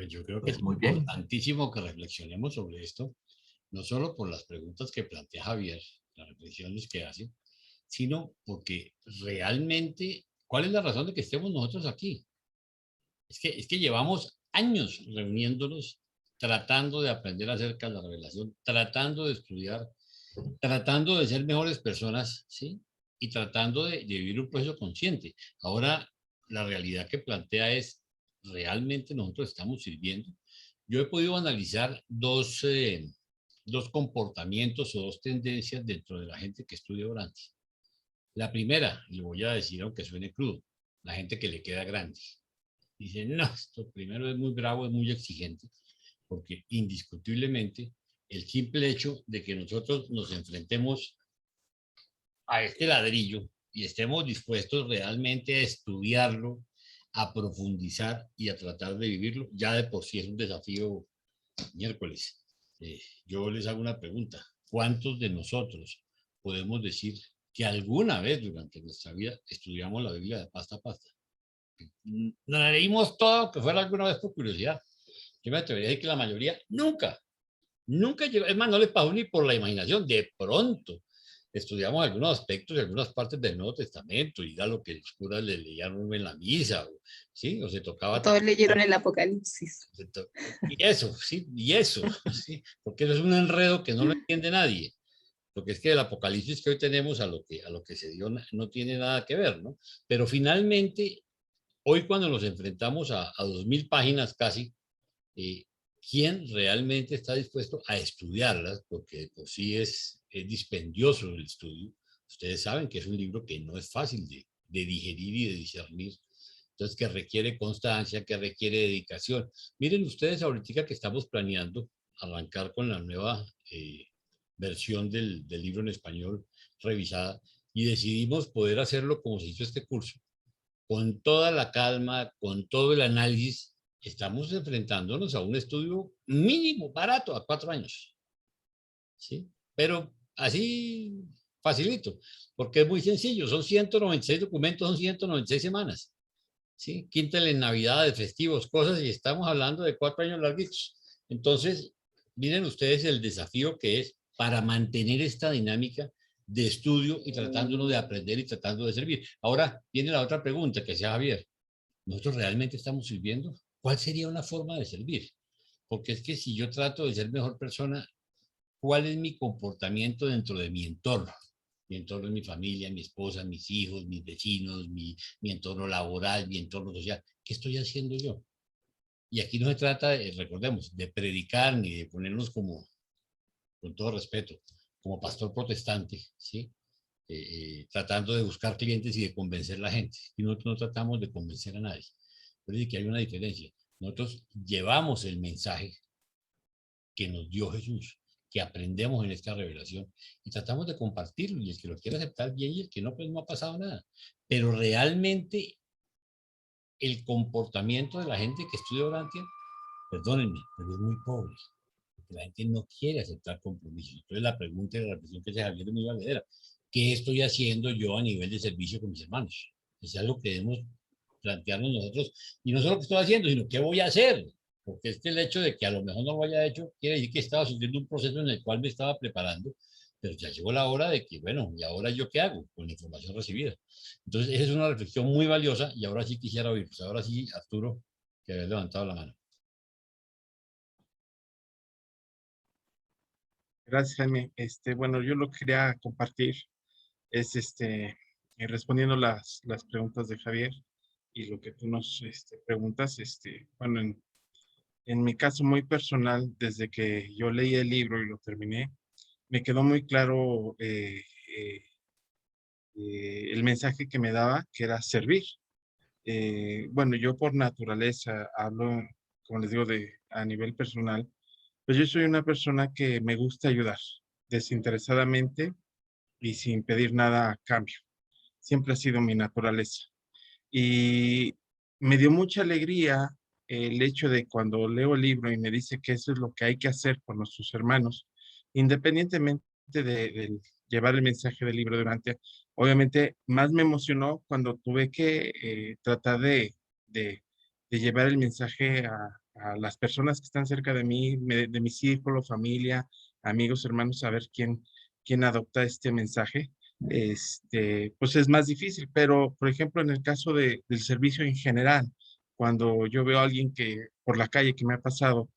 Yo creo que
Pues
es
muy bien.
importantísimo que reflexionemos sobre esto, no solo por las preguntas que plantea Javier, las reflexiones que hace, sino porque realmente, ¿cuál es la razón de que estemos nosotros aquí? Es que llevamos años reuniéndonos, tratando de aprender acerca de la revelación, tratando de estudiar, tratando de ser mejores personas, ¿sí? Y tratando de vivir un proceso consciente. Ahora, la realidad que plantea es, ¿realmente nosotros estamos sirviendo? Yo he podido analizar dos comportamientos o dos tendencias dentro de la gente que estudia Orantes. La primera, y lo voy a decir aunque suene crudo, la gente que le queda grande. Dice, no, esto primero es muy bravo, es muy exigente, porque indiscutiblemente el simple hecho de que nosotros nos enfrentemos a este ladrillo y estemos dispuestos realmente a estudiarlo, a profundizar y a tratar de vivirlo, ya de por sí es un desafío miércoles. Yo les hago una pregunta. ¿Cuántos de nosotros podemos decir que alguna vez durante nuestra vida estudiamos la Biblia de pasta a pasta? Nos la leímos todo, que fuera alguna vez por curiosidad. Yo me atrevería a decir que la mayoría nunca llegó, es más, no les pasó ni por la imaginación. De pronto estudiamos algunos aspectos de algunas partes del Nuevo Testamento y era lo que los curas le leían en la misa, ¿sí? O se tocaba.
Todos leyeron el Apocalipsis.
Y eso, sí, y eso, sí, porque eso es un enredo que no lo entiende nadie. Porque es que el apocalipsis que hoy tenemos a lo que se dio no tiene nada que ver, ¿no? Pero finalmente, hoy cuando nos enfrentamos a 2000 páginas casi, ¿quién realmente está dispuesto a estudiarlas? Porque por sí es dispendioso el estudio. Ustedes saben que es un libro que no es fácil de digerir y de discernir. Entonces, que requiere constancia, que requiere dedicación. Miren ustedes ahorita que estamos planeando arrancar con la nueva versión del libro en español revisada y decidimos poder hacerlo como se hizo este curso, con toda la calma, con todo el análisis. Estamos enfrentándonos a un estudio mínimo, barato, a 4 años. ¿Sí? Pero así facilito, porque es muy sencillo. Son 196 documentos, son 196 semanas. ¿Sí? Quíntale navidades, festivos, cosas, y estamos hablando de 4 años larguitos. Entonces, miren ustedes el desafío que es para mantener esta dinámica de estudio y tratándonos de aprender y tratando de servir. Ahora viene la otra pregunta que sea Javier. ¿Nosotros realmente estamos sirviendo? ¿Cuál sería una forma de servir? Porque es que si yo trato de ser mejor persona, ¿cuál es mi comportamiento dentro de mi entorno? Mi entorno es mi familia, mi esposa, mis hijos, mis vecinos, mi entorno laboral, mi entorno social. ¿Qué estoy haciendo yo? Y aquí no se trata, recordemos, de predicar ni de ponernos como, con todo respeto, como pastor protestante, ¿sí? Tratando de buscar clientes y de convencer a la gente. Y nosotros no tratamos de convencer a nadie. Pero es que hay una diferencia. Nosotros llevamos el mensaje que nos dio Jesús, que aprendemos en esta revelación y tratamos de compartirlo, y el que lo quiera aceptar bien y el que no, pues no ha pasado nada. Pero realmente el comportamiento de la gente que estudia Orantia, perdónenme, pero es muy pobre, porque la gente no quiere aceptar compromisos. Entonces la pregunta y la reflexión que se Javier es muy valedera. ¿Qué estoy haciendo yo a nivel de servicio con mis hermanos? Es algo que debemos plantearnos nosotros, y no solo qué estoy haciendo, sino qué voy a hacer. Porque el hecho de que a lo mejor no lo haya hecho quiere decir que estaba sufriendo un proceso en el cual me estaba preparando pero ya llegó la hora de que, bueno, ¿y ahora yo qué hago con la información recibida? Entonces, esa es una reflexión muy valiosa y ahora sí quisiera oír, pues ahora sí, Arturo, que había levantado la mano.
Gracias, Jaime. Bueno, yo lo que quería compartir es respondiendo las preguntas de Javier y lo que tú nos preguntas. Bueno, en mi caso muy personal, desde que yo leí el libro y lo terminé, me quedó muy claro el mensaje que me daba, que era servir. Bueno, yo por naturaleza hablo, como les digo, a nivel personal, pues yo soy una persona que me gusta ayudar desinteresadamente y sin pedir nada a cambio. Siempre ha sido mi naturaleza. Y me dio mucha alegría el hecho de cuando leo el libro y me dice que eso es lo que hay que hacer con nuestros hermanos, independientemente de llevar el mensaje del libro durante, obviamente más me emocionó cuando tuve que tratar de llevar el mensaje a las personas que están cerca de mí, de mi círculo, familia, amigos, hermanos, a ver quién adopta este mensaje. Pues es más difícil, pero por ejemplo en el caso del servicio en general, cuando yo veo a alguien que por la calle que me ha pasado,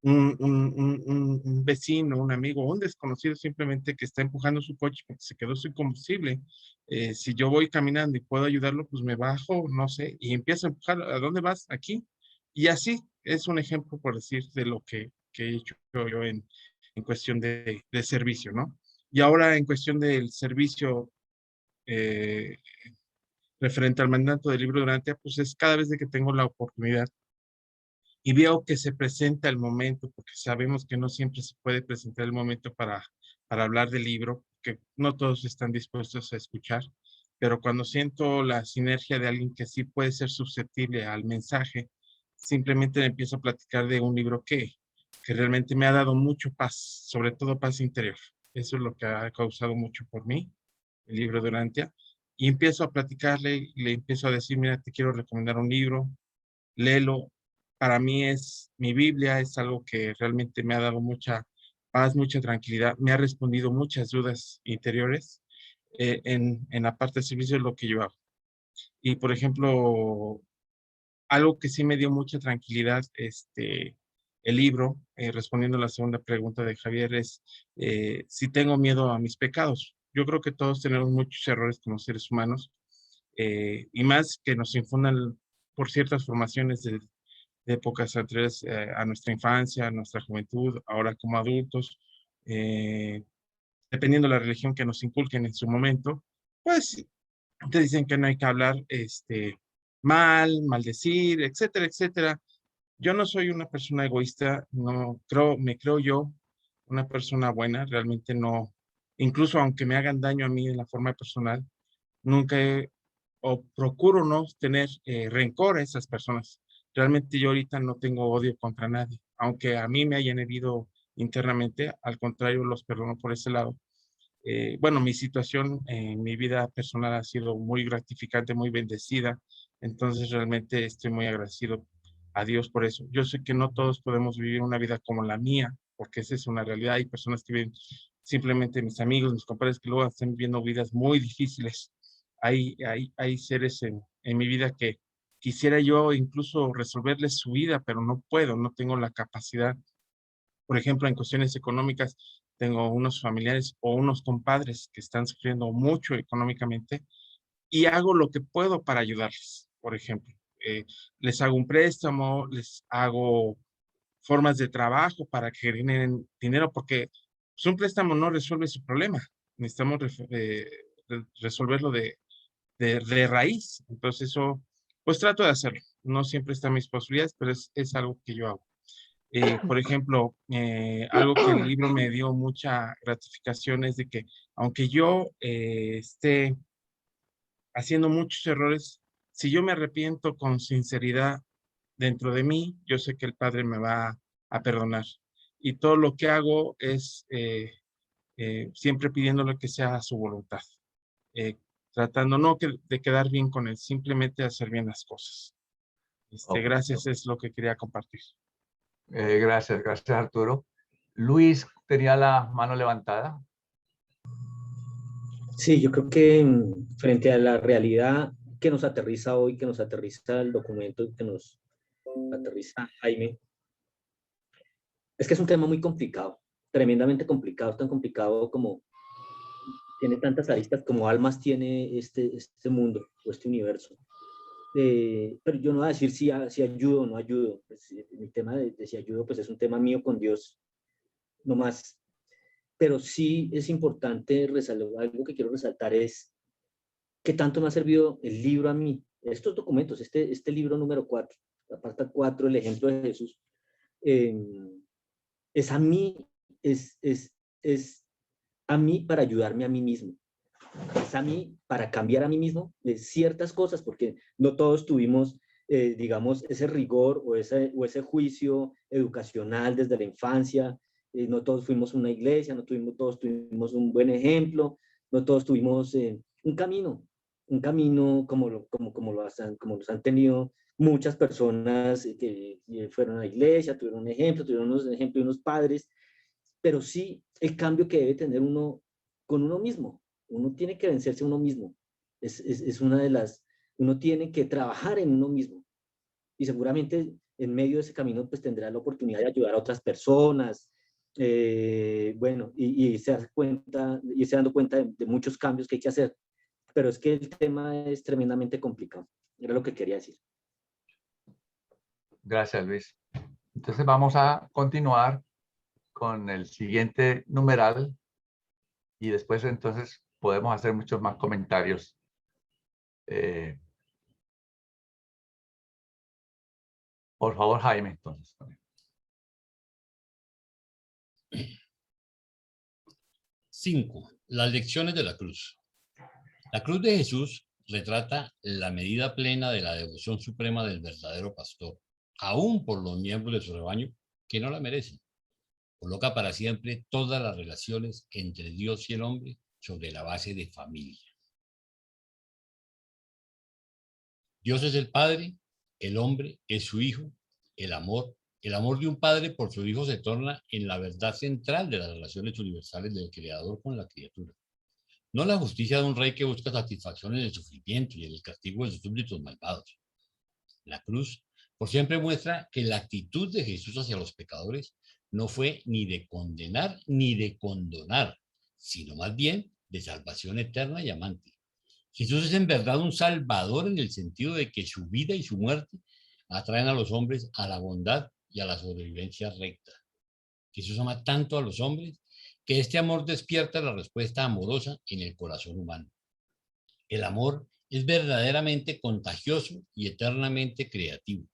un vecino, un amigo, un desconocido simplemente que está empujando su coche porque se quedó sin combustible, si yo voy caminando y puedo ayudarlo, pues me bajo, no sé, y empiezo a empujar, ¿a dónde vas? Aquí. Y así es un ejemplo, por decir, de lo que he hecho yo en cuestión de servicio, ¿no? Y ahora en cuestión del servicio eh, referente al mandato del libro durante, pues es cada vez de que tengo la oportunidad y veo que se presenta el momento, porque sabemos que no siempre se puede presentar el momento para hablar del libro, que no todos están dispuestos a escuchar, pero cuando siento la sinergia de alguien que sí puede ser susceptible al mensaje, simplemente empiezo a platicar de un libro que realmente me ha dado mucho paz, sobre todo paz interior. Eso es lo que ha causado mucho por mí, el libro de Urantia. Y empiezo a platicarle, le empiezo a decir, mira, te quiero recomendar un libro, léelo. Para mí es mi Biblia, es algo que realmente me ha dado mucha paz, mucha tranquilidad. Me ha respondido muchas dudas interiores en la parte de servicio de lo que yo hago. Y, por ejemplo, algo que sí me dio mucha tranquilidad, el libro, respondiendo a la segunda pregunta de Javier, es si tengo miedo a mis pecados. Yo creo que todos tenemos muchos errores como seres humanos, y más que nos infundan por ciertas formaciones de épocas anteriores a nuestra infancia, a nuestra juventud, ahora como adultos, eh, dependiendo de la religión que nos inculquen en su momento, pues te dicen que no hay que hablar maldecir, etcétera, etcétera. Yo no soy una persona egoísta, no creo, me creo yo una persona buena, realmente no, incluso aunque me hagan daño a mí de la forma personal, nunca o procuro no tener rencor a esas personas. Realmente yo ahorita no tengo odio contra nadie, aunque a mí me hayan herido internamente, al contrario, los perdono por ese lado. Bueno, mi situación en mi vida personal ha sido muy gratificante, muy bendecida, entonces realmente estoy muy agradecido a Dios por eso. Yo sé que no todos podemos vivir una vida como la mía, porque esa es una realidad. Hay personas que viven, simplemente mis amigos, mis compadres, que luego están viviendo vidas muy difíciles. Hay seres en mi vida que quisiera yo incluso resolverles su vida, pero no puedo, no tengo la capacidad. Por ejemplo, en cuestiones económicas, tengo unos familiares o unos compadres que están sufriendo mucho económicamente y hago lo que puedo para ayudarles. Por ejemplo, les hago un préstamo, les hago formas de trabajo para que generen dinero, porque pues, un préstamo no resuelve su problema. Necesitamos resolverlo de raíz. Entonces, eso, pues trato de hacerlo. No siempre están mis posibilidades, pero es algo que yo hago. Por ejemplo, algo que el libro me dio mucha gratificación es de que aunque yo esté haciendo muchos errores, si yo me arrepiento con sinceridad dentro de mí, yo sé que el Padre me va a perdonar. Y todo lo que hago es siempre pidiéndole que sea su voluntad, eh, tratando no de quedar bien con él, simplemente hacer bien las cosas.
Ok.
Gracias, es lo que quería compartir.
Gracias, gracias Arturo. Luis tenía la mano levantada.
Sí, yo creo que frente a la realidad que nos aterriza hoy, que nos aterriza el documento, que nos aterriza Jaime, es que es un tema muy complicado, tremendamente complicado, tan complicado como tiene tantas aristas como almas tiene este mundo o este universo. Pero yo no voy a decir si ayudo o no ayudo. Pues, mi tema de si ayudo pues es un tema mío con Dios, no más. Pero sí es importante resaltar, algo que quiero resaltar es que tanto me ha servido el libro a mí, estos documentos, este libro número 4, la parte 4, el ejemplo de Jesús, eh, es a mí, es a mí para ayudarme a mí mismo. Es a mí para cambiar a mí mismo de ciertas cosas, porque no todos tuvimos, digamos, ese rigor o ese juicio educacional desde la infancia, no todos fuimos una iglesia, no todos tuvimos un buen ejemplo, no todos tuvimos un camino como los han tenido muchas personas que fueron a la iglesia, tuvieron un ejemplo, tuvieron unos ejemplos de unos padres, pero sí el cambio que debe tener uno con uno mismo. Uno tiene que vencerse a uno mismo. Es una de las, uno tiene que trabajar en uno mismo. Y seguramente en medio de ese camino pues tendrá la oportunidad de ayudar a otras personas. Bueno, y se dando cuenta de muchos cambios que hay que hacer. Pero es que el tema es tremendamente complicado. Era lo que quería decir.
Gracias, Luis. Entonces vamos a continuar con el siguiente numeral y después entonces podemos hacer muchos más comentarios. Por favor, Jaime, entonces.
5. Las lecciones de la cruz. La cruz de Jesús retrata la medida plena de la devoción suprema del verdadero pastor, aún por los miembros de su rebaño que no la merecen. Coloca para siempre todas las relaciones entre Dios y el hombre sobre la base de familia. Dios es el Padre, el hombre es su Hijo, el amor de un padre por su hijo se torna en la verdad central de las relaciones universales del Creador con la criatura. No la justicia de un rey que busca satisfacción en el sufrimiento y en el castigo de sus súbditos malvados. La cruz por siempre muestra que la actitud de Jesús hacia los pecadores no fue ni de condenar ni de condonar, sino más bien de salvación eterna y amante. Jesús es en verdad un salvador en el sentido de que su vida y su muerte atraen a los hombres a la bondad y a la sobrevivencia recta. Jesús ama tanto a los hombres que este amor despierta la respuesta amorosa en el corazón humano. El amor es verdaderamente contagioso y eternamente creativo.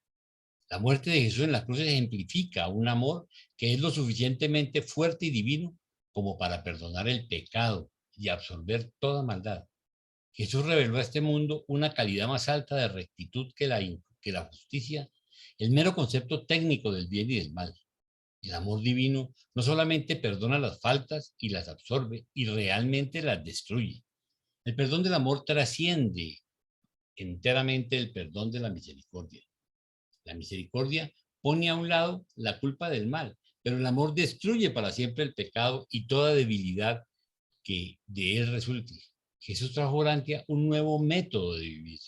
La muerte de Jesús en la cruz ejemplifica un amor que es lo suficientemente fuerte y divino como para perdonar el pecado y absorber toda maldad. Jesús reveló a este mundo una calidad más alta de rectitud que la justicia, el mero concepto técnico del bien y del mal. El amor divino no solamente perdona las faltas y las absorbe y realmente las destruye. El perdón del amor trasciende enteramente el perdón de la misericordia. La misericordia pone a un lado la culpa del mal, pero el amor destruye para siempre el pecado y toda debilidad que de él resulte. Jesús trajo Orantia un nuevo método de vivir.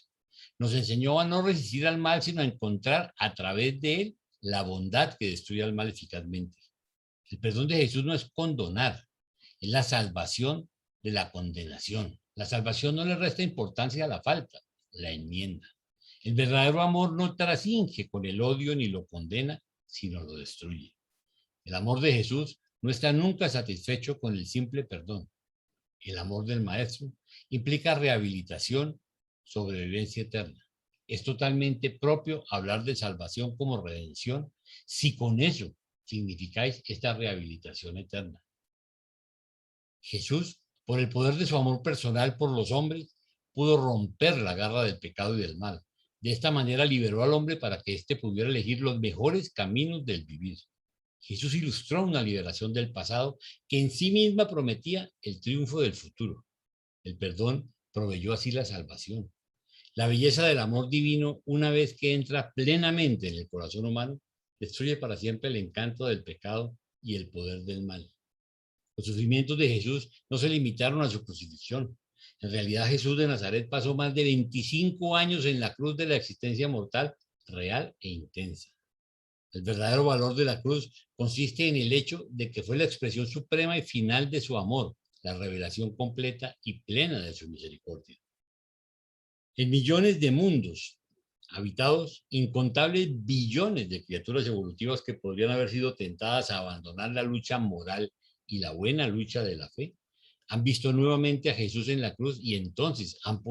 Nos enseñó a no resistir al mal, sino a encontrar a través de él la bondad que destruye al mal eficazmente. El perdón de Jesús no es condonar, es la salvación de la condenación. La salvación no le resta importancia a la falta, la enmienda. El verdadero amor no trasinge con el odio ni lo condena, sino lo destruye. El amor de Jesús no está nunca satisfecho con el simple perdón. El amor del Maestro implica rehabilitación, sobrevivencia eterna. Es totalmente propio hablar de salvación como redención si con eso significáis esta rehabilitación eterna. Jesús, por el poder de su amor personal por los hombres, pudo romper la garra del pecado y del mal. De esta manera liberó al hombre para que éste pudiera elegir los mejores caminos del vivir. Jesús ilustró una liberación del pasado que en sí misma prometía el triunfo del futuro. El perdón proveyó así la salvación. La belleza del amor divino, una vez que entra plenamente en el corazón humano, destruye para siempre el encanto del pecado y el poder del mal. Los sufrimientos de Jesús no se limitaron a su crucifixión, En realidad Jesús de Nazaret pasó más de 25 años en la cruz de la existencia mortal, real e intensa. El verdadero valor de la cruz consiste en el hecho de que fue la expresión suprema y final de su amor, la revelación completa y plena de su misericordia. En millones de mundos habitados, incontables billones de criaturas evolutivas que podrían haber sido tentadas a abandonar la lucha moral y la buena lucha de la fe, han visto nuevamente a Jesús en la cruz y entonces han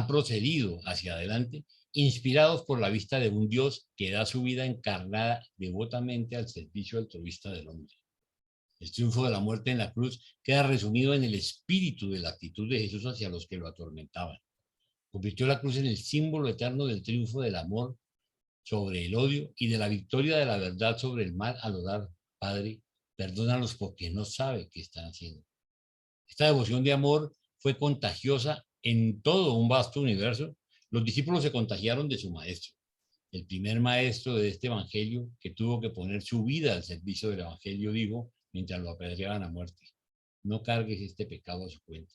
procedido hacia adelante, inspirados por la vista de un Dios que da su vida encarnada devotamente al servicio altruista del hombre. El triunfo de la muerte en la cruz queda resumido en el espíritu de la actitud de Jesús hacia los que lo atormentaban. Convirtió la cruz en el símbolo eterno del triunfo del amor sobre el odio y de la victoria de la verdad sobre el mal al orar: Padre, perdónalos porque no saben qué están haciendo. Esta devoción de amor fue contagiosa en todo un vasto universo. Los discípulos se contagiaron de su maestro, el primer maestro de este evangelio, que tuvo que poner su vida al servicio del evangelio, dijo mientras lo apedreaban a muerte: no cargues este pecado a su cuenta.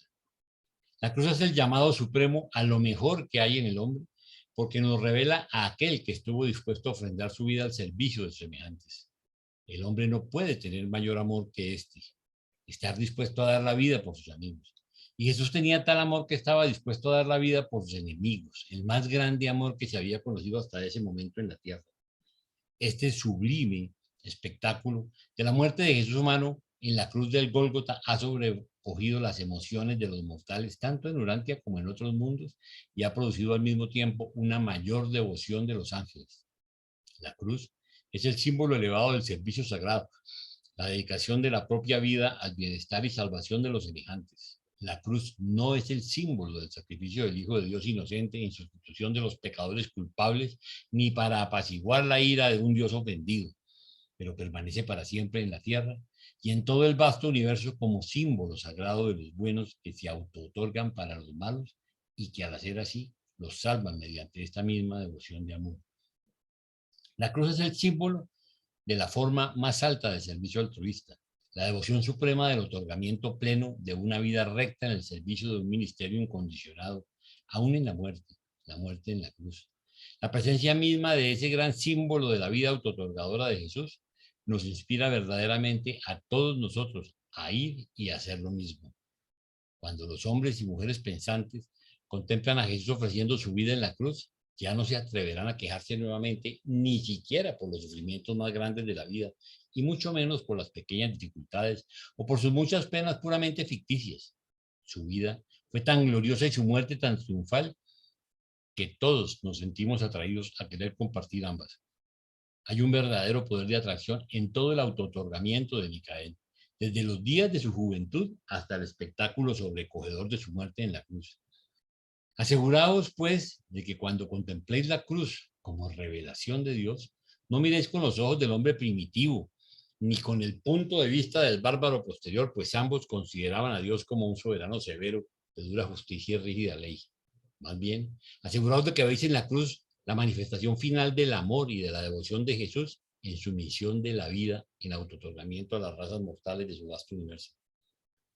La cruz es el llamado supremo a lo mejor que hay en el hombre, porque nos revela a aquel que estuvo dispuesto a ofrendar su vida al servicio de sus semejantes. El hombre no puede tener mayor amor que este, estar dispuesto a dar la vida por sus amigos. Y Jesús tenía tal amor que estaba dispuesto a dar la vida por sus enemigos, el más grande amor que se había conocido hasta ese momento en la tierra. Este sublime espectáculo de la muerte de Jesús humano en la cruz del Gólgota ha sobrecogido las emociones de los mortales, tanto en Urantia como en otros mundos, y ha producido al mismo tiempo una mayor devoción de los ángeles. La cruz es el símbolo elevado del servicio sagrado, la dedicación de la propia vida al bienestar y salvación de los semejantes. La cruz no es el símbolo del sacrificio del Hijo de Dios inocente en sustitución de los pecadores culpables, ni para apaciguar la ira de un Dios ofendido, pero permanece para siempre en la tierra y en todo el vasto universo como símbolo sagrado de los buenos que se auto-otorgan para los malos y que al hacer así los salvan mediante esta misma devoción de amor. La cruz es el símbolo de la forma más alta de servicio altruista, la devoción suprema del otorgamiento pleno de una vida recta en el servicio de un ministerio incondicionado, aún en la muerte en la cruz. La presencia misma de ese gran símbolo de la vida autootorgadora de Jesús nos inspira verdaderamente a todos nosotros a ir y a hacer lo mismo. Cuando los hombres y mujeres pensantes contemplan a Jesús ofreciendo su vida en la cruz, ya no se atreverán a quejarse nuevamente, ni siquiera por los sufrimientos más grandes de la vida, y mucho menos por las pequeñas dificultades o por sus muchas penas puramente ficticias. Su vida fue tan gloriosa y su muerte tan triunfal que todos nos sentimos atraídos a querer compartir ambas. Hay un verdadero poder de atracción en todo el autootorgamiento de Micael, desde los días de su juventud hasta el espectáculo sobrecogedor de su muerte en la cruz. Aseguraos, pues, de que cuando contempléis la cruz como revelación de Dios, no miréis con los ojos del hombre primitivo, ni con el punto de vista del bárbaro posterior, pues ambos consideraban a Dios como un soberano severo, de dura justicia y rígida ley. Más bien, aseguraos de que veis en la cruz la manifestación final del amor y de la devoción de Jesús en su misión de la vida en autootorgamiento a las razas mortales de su vasto universo.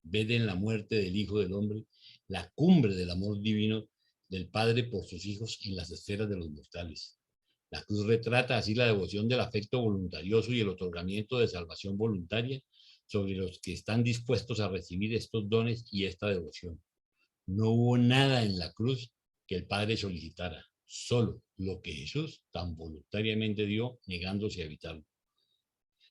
Ved en la muerte del Hijo del Hombre la cumbre del amor divino del Padre por sus hijos en las esferas de los mortales. La cruz retrata así la devoción del afecto voluntarioso y el otorgamiento de salvación voluntaria sobre los que están dispuestos a recibir estos dones y esta devoción. No hubo nada en la cruz que el Padre solicitara, solo lo que Jesús tan voluntariamente dio, negándose a evitarlo.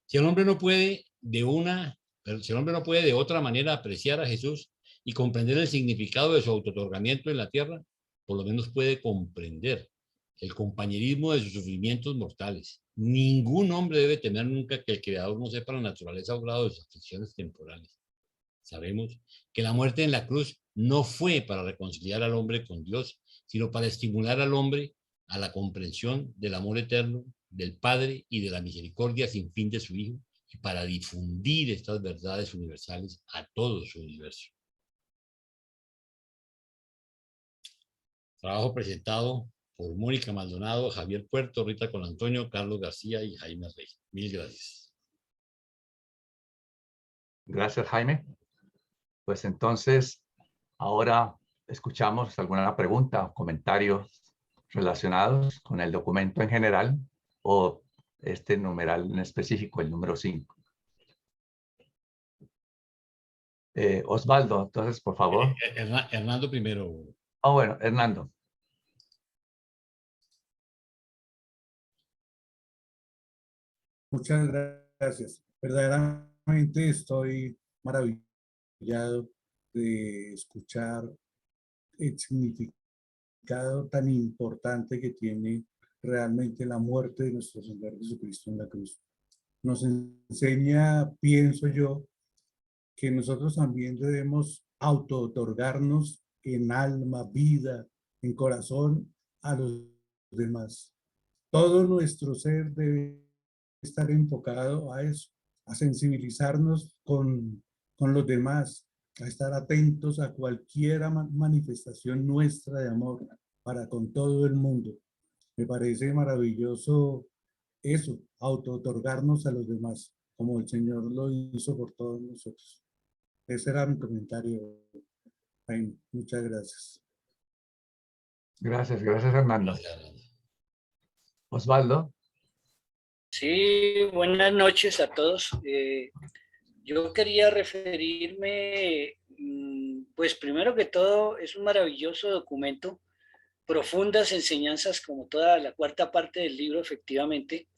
Si el hombre no puede de otra manera apreciar a Jesús y comprender el significado de su autootorgamiento en la tierra, por lo menos puede comprender el compañerismo de sus sufrimientos mortales. Ningún hombre debe temer nunca que el Creador no sepa la naturaleza o grado de sus aflicciones temporales. Sabemos que la muerte en la cruz no fue para reconciliar al hombre con Dios, sino para estimular al hombre a la comprensión del amor eterno del Padre y de la misericordia sin fin de su Hijo, y para difundir estas verdades universales a todo su universo. Trabajo presentado por Mónica Maldonado, Javier Puerto, Rita Colantonio, Carlos García y Jaime Rey. Mil gracias.
Gracias, Jaime. Pues entonces, Ahora escuchamos alguna pregunta o comentario relacionados con el documento en general o este numeral en específico, el número 5. Osvaldo, entonces, por favor.
Hernando primero.
Bueno, Hernando.
Muchas gracias. Verdaderamente estoy maravillado de escuchar el significado tan importante que tiene realmente la muerte de nuestro Señor Jesucristo en la cruz. Nos enseña, pienso yo, que nosotros también debemos auto-otorgarnos en alma, vida, en corazón a los demás. Todo nuestro ser debe estar enfocado a eso, a sensibilizarnos con los demás, a estar atentos a cualquier manifestación nuestra de amor para con todo el mundo. Me parece maravilloso eso, auto-otorgarnos a los demás, como el Señor lo hizo por todos nosotros. Ese era mi comentario, Jaime. Muchas gracias.
Gracias, Hernando. Osvaldo.
Sí, buenas noches a todos. Yo quería referirme, pues primero que todo, es un maravilloso documento, profundas enseñanzas como toda la cuarta parte del libro, efectivamente,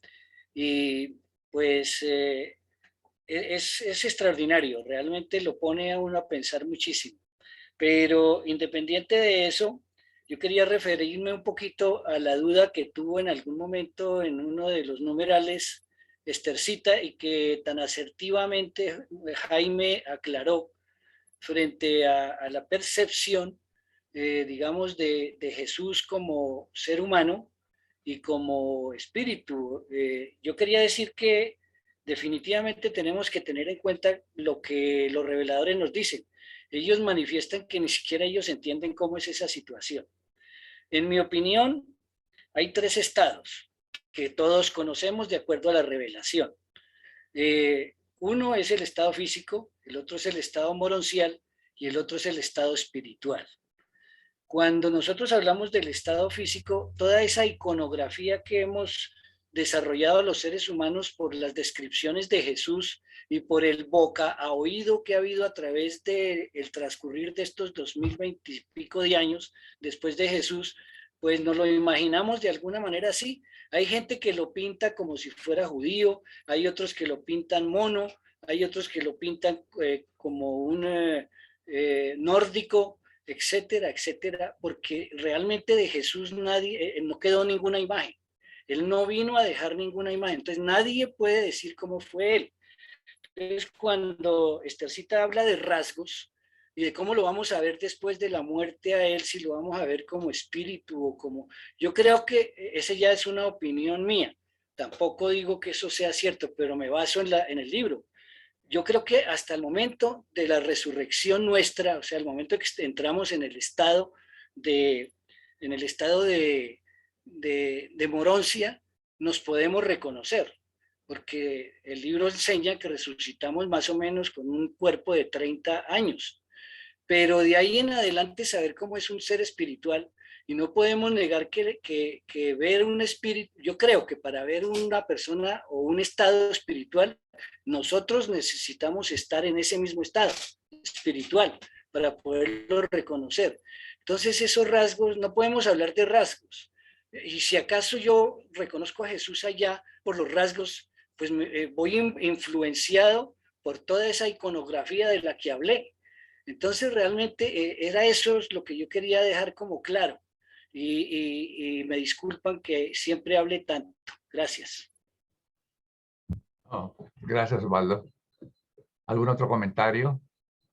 y pues es extraordinario, realmente lo pone a uno a pensar muchísimo. Pero independiente de eso, yo quería referirme un poquito a la duda que tuvo en algún momento en uno de los numerales Estercita y que tan asertivamente Jaime aclaró frente a la percepción, digamos, de Jesús como ser humano y como espíritu. Yo quería decir que definitivamente tenemos que tener en cuenta lo que los reveladores nos dicen. Ellos manifiestan que ni siquiera ellos entienden cómo es esa situación. En mi opinión, hay tres estados que todos conocemos de acuerdo a la revelación. Uno es el estado físico, el otro es el estado moroncial y el otro es el estado espiritual. Cuando nosotros hablamos del estado físico, toda esa iconografía que hemos desarrollado los seres humanos por las descripciones de Jesús y por el boca a oído que ha habido a través del transcurrir de estos 2020 y pico de años después de Jesús, pues nos lo imaginamos de alguna manera así. Hay gente que lo pinta como si fuera judío, hay otros que lo pintan mono, hay otros que lo pintan como un nórdico, etcétera, etcétera, porque realmente de Jesús no quedó ninguna imagen. Él no vino a dejar ninguna imagen, entonces nadie puede decir cómo fue él. Entonces cuando Estercita habla de rasgos y de cómo lo vamos a ver después de la muerte a él, si lo vamos a ver como espíritu o como... Yo creo que esa ya es una opinión mía. Tampoco digo que eso sea cierto, pero me baso en el libro. Yo creo que hasta el momento de la resurrección nuestra, o sea, el momento que entramos en el estado de moroncia, nos podemos reconocer, porque el libro enseña que resucitamos más o menos con un cuerpo de 30 años, pero de ahí en adelante saber cómo es un ser espiritual, y no podemos negar que ver un espíritu, yo creo que para ver una persona o un estado espiritual, nosotros necesitamos estar en ese mismo estado espiritual para poderlo reconocer. Entonces esos rasgos, no podemos hablar de rasgos. Y si acaso yo reconozco a Jesús allá por los rasgos, pues voy influenciado por toda esa iconografía de la que hablé. Entonces realmente era eso lo que yo quería dejar como claro. Y me disculpan que siempre hable tanto. Gracias.
Oh, gracias, Osvaldo. ¿Algún otro comentario?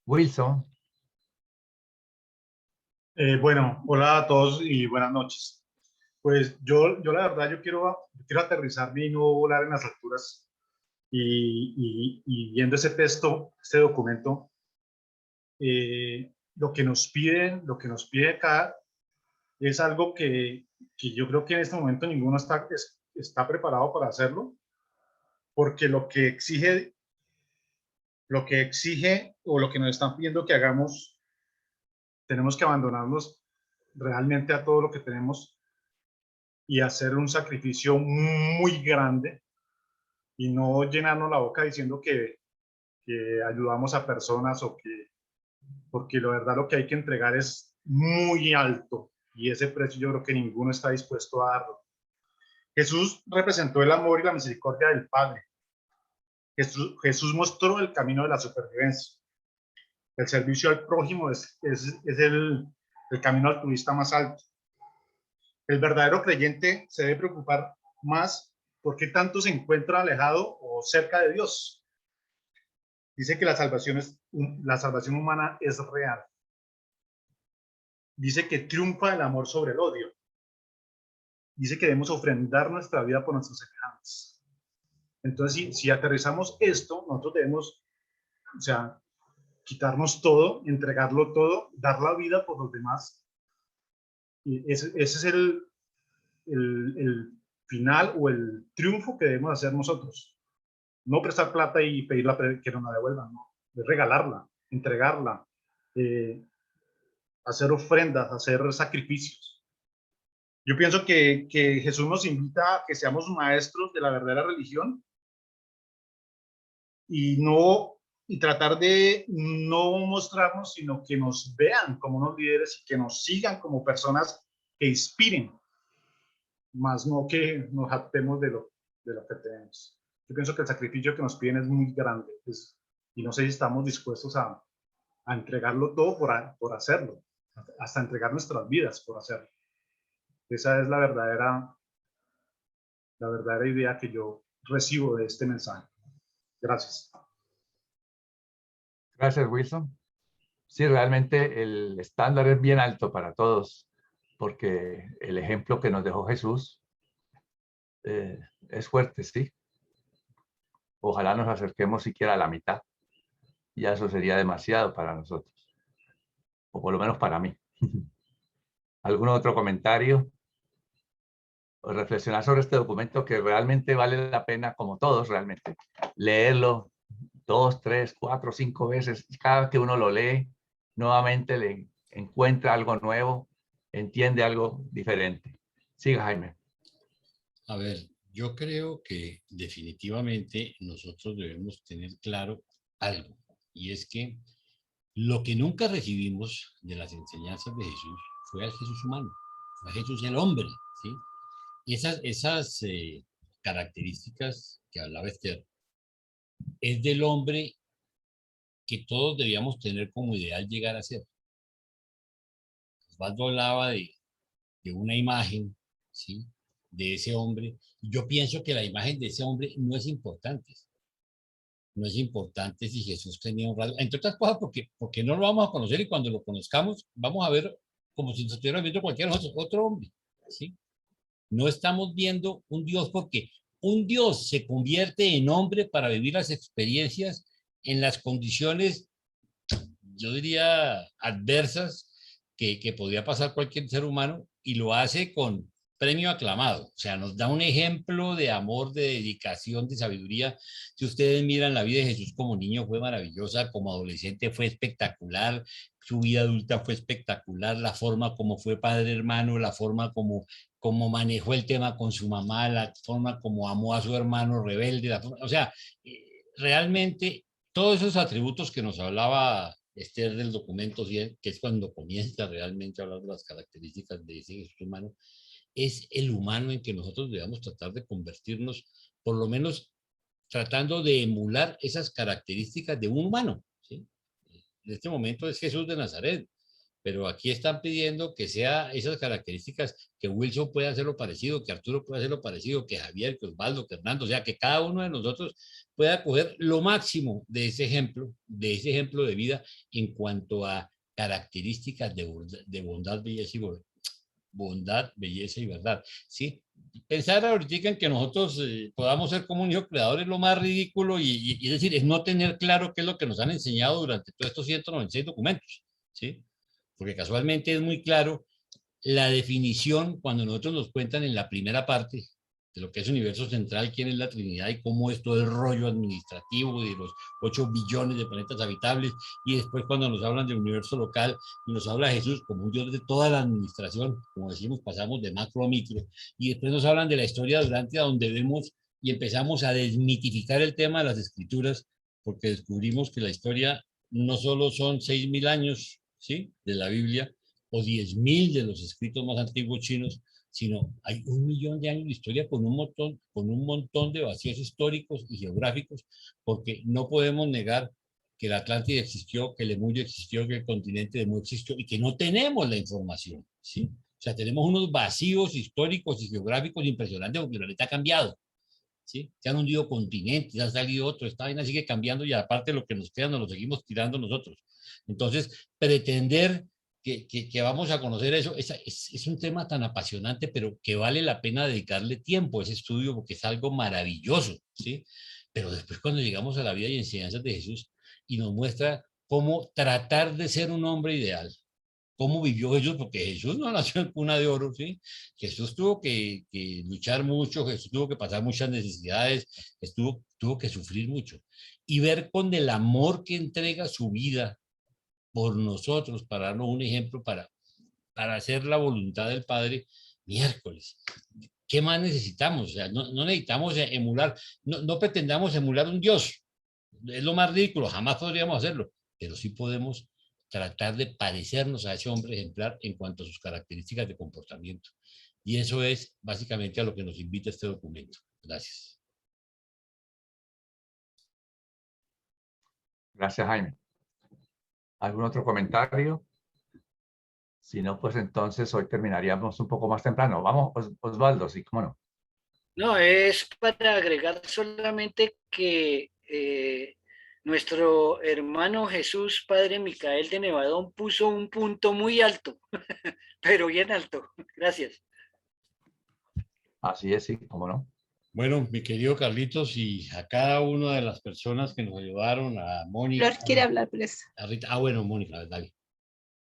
Wilson.
Bueno, hola a todos y buenas noches. Pues yo la verdad, yo quiero aterrizarme y no volar en las alturas. Y viendo ese texto, este documento, lo que nos pide acá es algo que yo creo que en este momento ninguno está preparado para hacerlo, porque lo que exige o lo que nos están pidiendo que hagamos tenemos que abandonarnos realmente a todo lo que tenemos y hacer un sacrificio muy grande y no llenarnos la boca diciendo que ayudamos a personas porque la verdad lo que hay que entregar es muy alto y ese precio yo creo que ninguno está dispuesto a darlo. Jesús representó el amor y la misericordia del Padre. Jesús mostró el camino de la supervivencia. El servicio al prójimo es el camino altruista más alto. El verdadero creyente se debe preocupar más por qué tanto se encuentra alejado o cerca de Dios. Dice que la salvación humana es real. Dice que triunfa el amor sobre el odio. Dice que debemos ofrendar nuestra vida por nuestros semejantes. Entonces, si aterrizamos esto, nosotros debemos, o sea, quitarnos todo, entregarlo todo, dar la vida por los demás. Y ese es el final o el triunfo que debemos hacer nosotros. No prestar plata y pedirla que nos la devuelvan, no. Es regalarla, entregarla, hacer ofrendas, hacer sacrificios. Yo pienso que Jesús nos invita a que seamos maestros de la verdadera religión y tratar de no mostrarnos, sino que nos vean como unos líderes y que nos sigan como personas que inspiren, más no que nos jactemos de lo que tenemos. Yo pienso que el sacrificio que nos piden es muy grande y no sé si estamos dispuestos a entregarlo todo por hacerlo, hasta entregar nuestras vidas por hacerlo. Esa es la verdadera idea que yo recibo de este mensaje. Gracias.
Gracias, Wilson. Sí, realmente el estándar es bien alto para todos, porque el ejemplo que nos dejó Jesús es fuerte, sí. Ojalá nos acerquemos siquiera a la mitad. Ya eso sería demasiado para nosotros, o por lo menos para mí. ¿Algún otro comentario? O reflexionar sobre este documento que realmente vale la pena, como todos realmente, leerlo 2, 3, 4, 5 veces. Cada que uno lo lee, nuevamente le encuentra algo nuevo, entiende algo diferente. Siga, Jaime.
A ver, yo creo que definitivamente nosotros debemos tener claro algo, y es que lo que nunca recibimos de las enseñanzas de Jesús fue al Jesús humano, fue a Jesús el hombre, ¿sí? Y esas características que hablaba Esther, es del hombre que todos debíamos tener como ideal llegar a ser. Osvaldo hablaba de una imagen, ¿sí?, de ese hombre. Yo pienso que la imagen de ese hombre no es importante. No es importante si Jesús tenía un rasgo, entre otras cosas porque no lo vamos a conocer y cuando lo conozcamos vamos a ver como si nos estuviéramos viendo cualquier otro hombre, ¿sí? No estamos viendo un Dios porque un Dios se convierte en hombre para vivir las experiencias en las condiciones, yo diría, adversas que podría pasar cualquier ser humano, y lo hace con premio aclamado. O sea, nos da un ejemplo de amor, de dedicación, de sabiduría. Si ustedes miran la vida de Jesús como niño, fue maravillosa, como adolescente fue espectacular, su vida adulta fue espectacular, la forma como fue padre hermano, la forma como manejó el tema con su mamá, la forma como amó a su hermano rebelde, o sea, realmente todos esos atributos que nos hablaba Esther del documento, que es cuando comienza realmente a hablar de las características de ese Jesús humano, es el humano en que nosotros debemos tratar de convertirnos, por lo menos tratando de emular esas características de un humano, ¿sí? En este momento es Jesús de Nazaret, pero aquí están pidiendo que sea esas características, que Wilson pueda hacerlo parecido, que Arturo pueda hacerlo parecido, que Javier, que Osvaldo, que Hernando, o sea, que cada uno de nosotros pueda coger lo máximo de ese ejemplo de vida en cuanto a características de bondad, belleza y verdad, ¿sí? Pensar ahorita en que nosotros podamos ser como un hijo creador es lo más ridículo y es decir, es no tener claro qué es lo que nos han enseñado durante todos estos 196 documentos, ¿sí? Porque casualmente es muy claro la definición cuando nosotros nos cuentan en la primera parte de lo que es universo central, quién es la Trinidad y cómo es todo el rollo administrativo de los 8 billones de planetas habitables, y después cuando nos hablan del universo local y nos habla Jesús como un Dios de toda la administración, como decimos, pasamos de macro a micro, y después nos hablan de la historia durante, a donde vemos y empezamos a desmitificar el tema de las escrituras, porque descubrimos que la historia no solo son 6.000 años, ¿sí?, de la Biblia, o 10.000 de los escritos más antiguos chinos, sino hay 1.000.000 de años de historia con un montón de vacíos históricos y geográficos, porque no podemos negar que la Atlántida existió, que el Lemurio existió, que el continente de Mu existió, y que no tenemos la información, ¿sí? O sea, tenemos unos vacíos históricos y geográficos impresionantes porque el planeta ha cambiado, ¿sí? Se han hundido continentes, han salido otros, esta vaina sigue cambiando y aparte lo que nos queda nos lo seguimos tirando nosotros. Entonces, pretender que vamos a conocer eso es un tema tan apasionante, pero que vale la pena dedicarle tiempo a ese estudio porque es algo maravilloso, ¿sí? Pero después cuando llegamos a la vida y enseñanzas de Jesús y nos muestra cómo tratar de ser un hombre ideal, cómo vivió Jesús, porque Jesús no nació en cuna de oro, ¿sí? Jesús tuvo que luchar mucho, Jesús tuvo que pasar muchas necesidades, tuvo que sufrir mucho. Y ver con el amor que entrega su vida por nosotros, para darnos un ejemplo, para hacer la voluntad del Padre, miércoles. ¿Qué más necesitamos? O sea, no necesitamos emular, no pretendamos emular un Dios. Es lo más ridículo, jamás podríamos hacerlo, pero sí podemos tratar de parecernos a ese hombre ejemplar en cuanto a sus características de comportamiento. Y eso es básicamente a lo que nos invita este documento. Gracias.
Gracias, Jaime. ¿Algún otro comentario? Si no, pues entonces hoy terminaríamos un poco más temprano. Vamos, Osvaldo, sí, cómo no.
No, es para agregar solamente que nuestro hermano Jesús, Padre Micael de Nevadón, puso un punto muy alto, pero bien alto. Gracias.
Así es, sí, cómo no.
Bueno, mi querido Carlitos, y a cada una de las personas que nos ayudaron, a Mónica.
Flor quiere hablar, Presa.
A Rita. Bueno, Mónica, dale.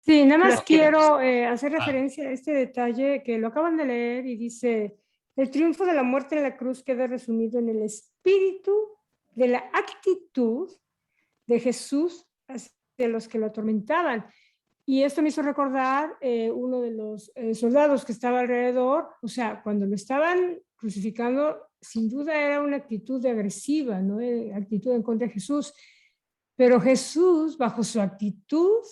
Sí, nada más
Flor,
quiero hacer referencia a este detalle que lo acaban de leer y dice, el triunfo de la muerte en la cruz queda resumido en el espíritu de la actitud de Jesús hacia los que lo atormentaban. Y esto me hizo recordar uno de los soldados que estaba alrededor, o sea, cuando lo estaban crucificando, sin duda era una actitud agresiva, ¿no? Actitud en contra de Jesús. Pero Jesús, bajo su actitud,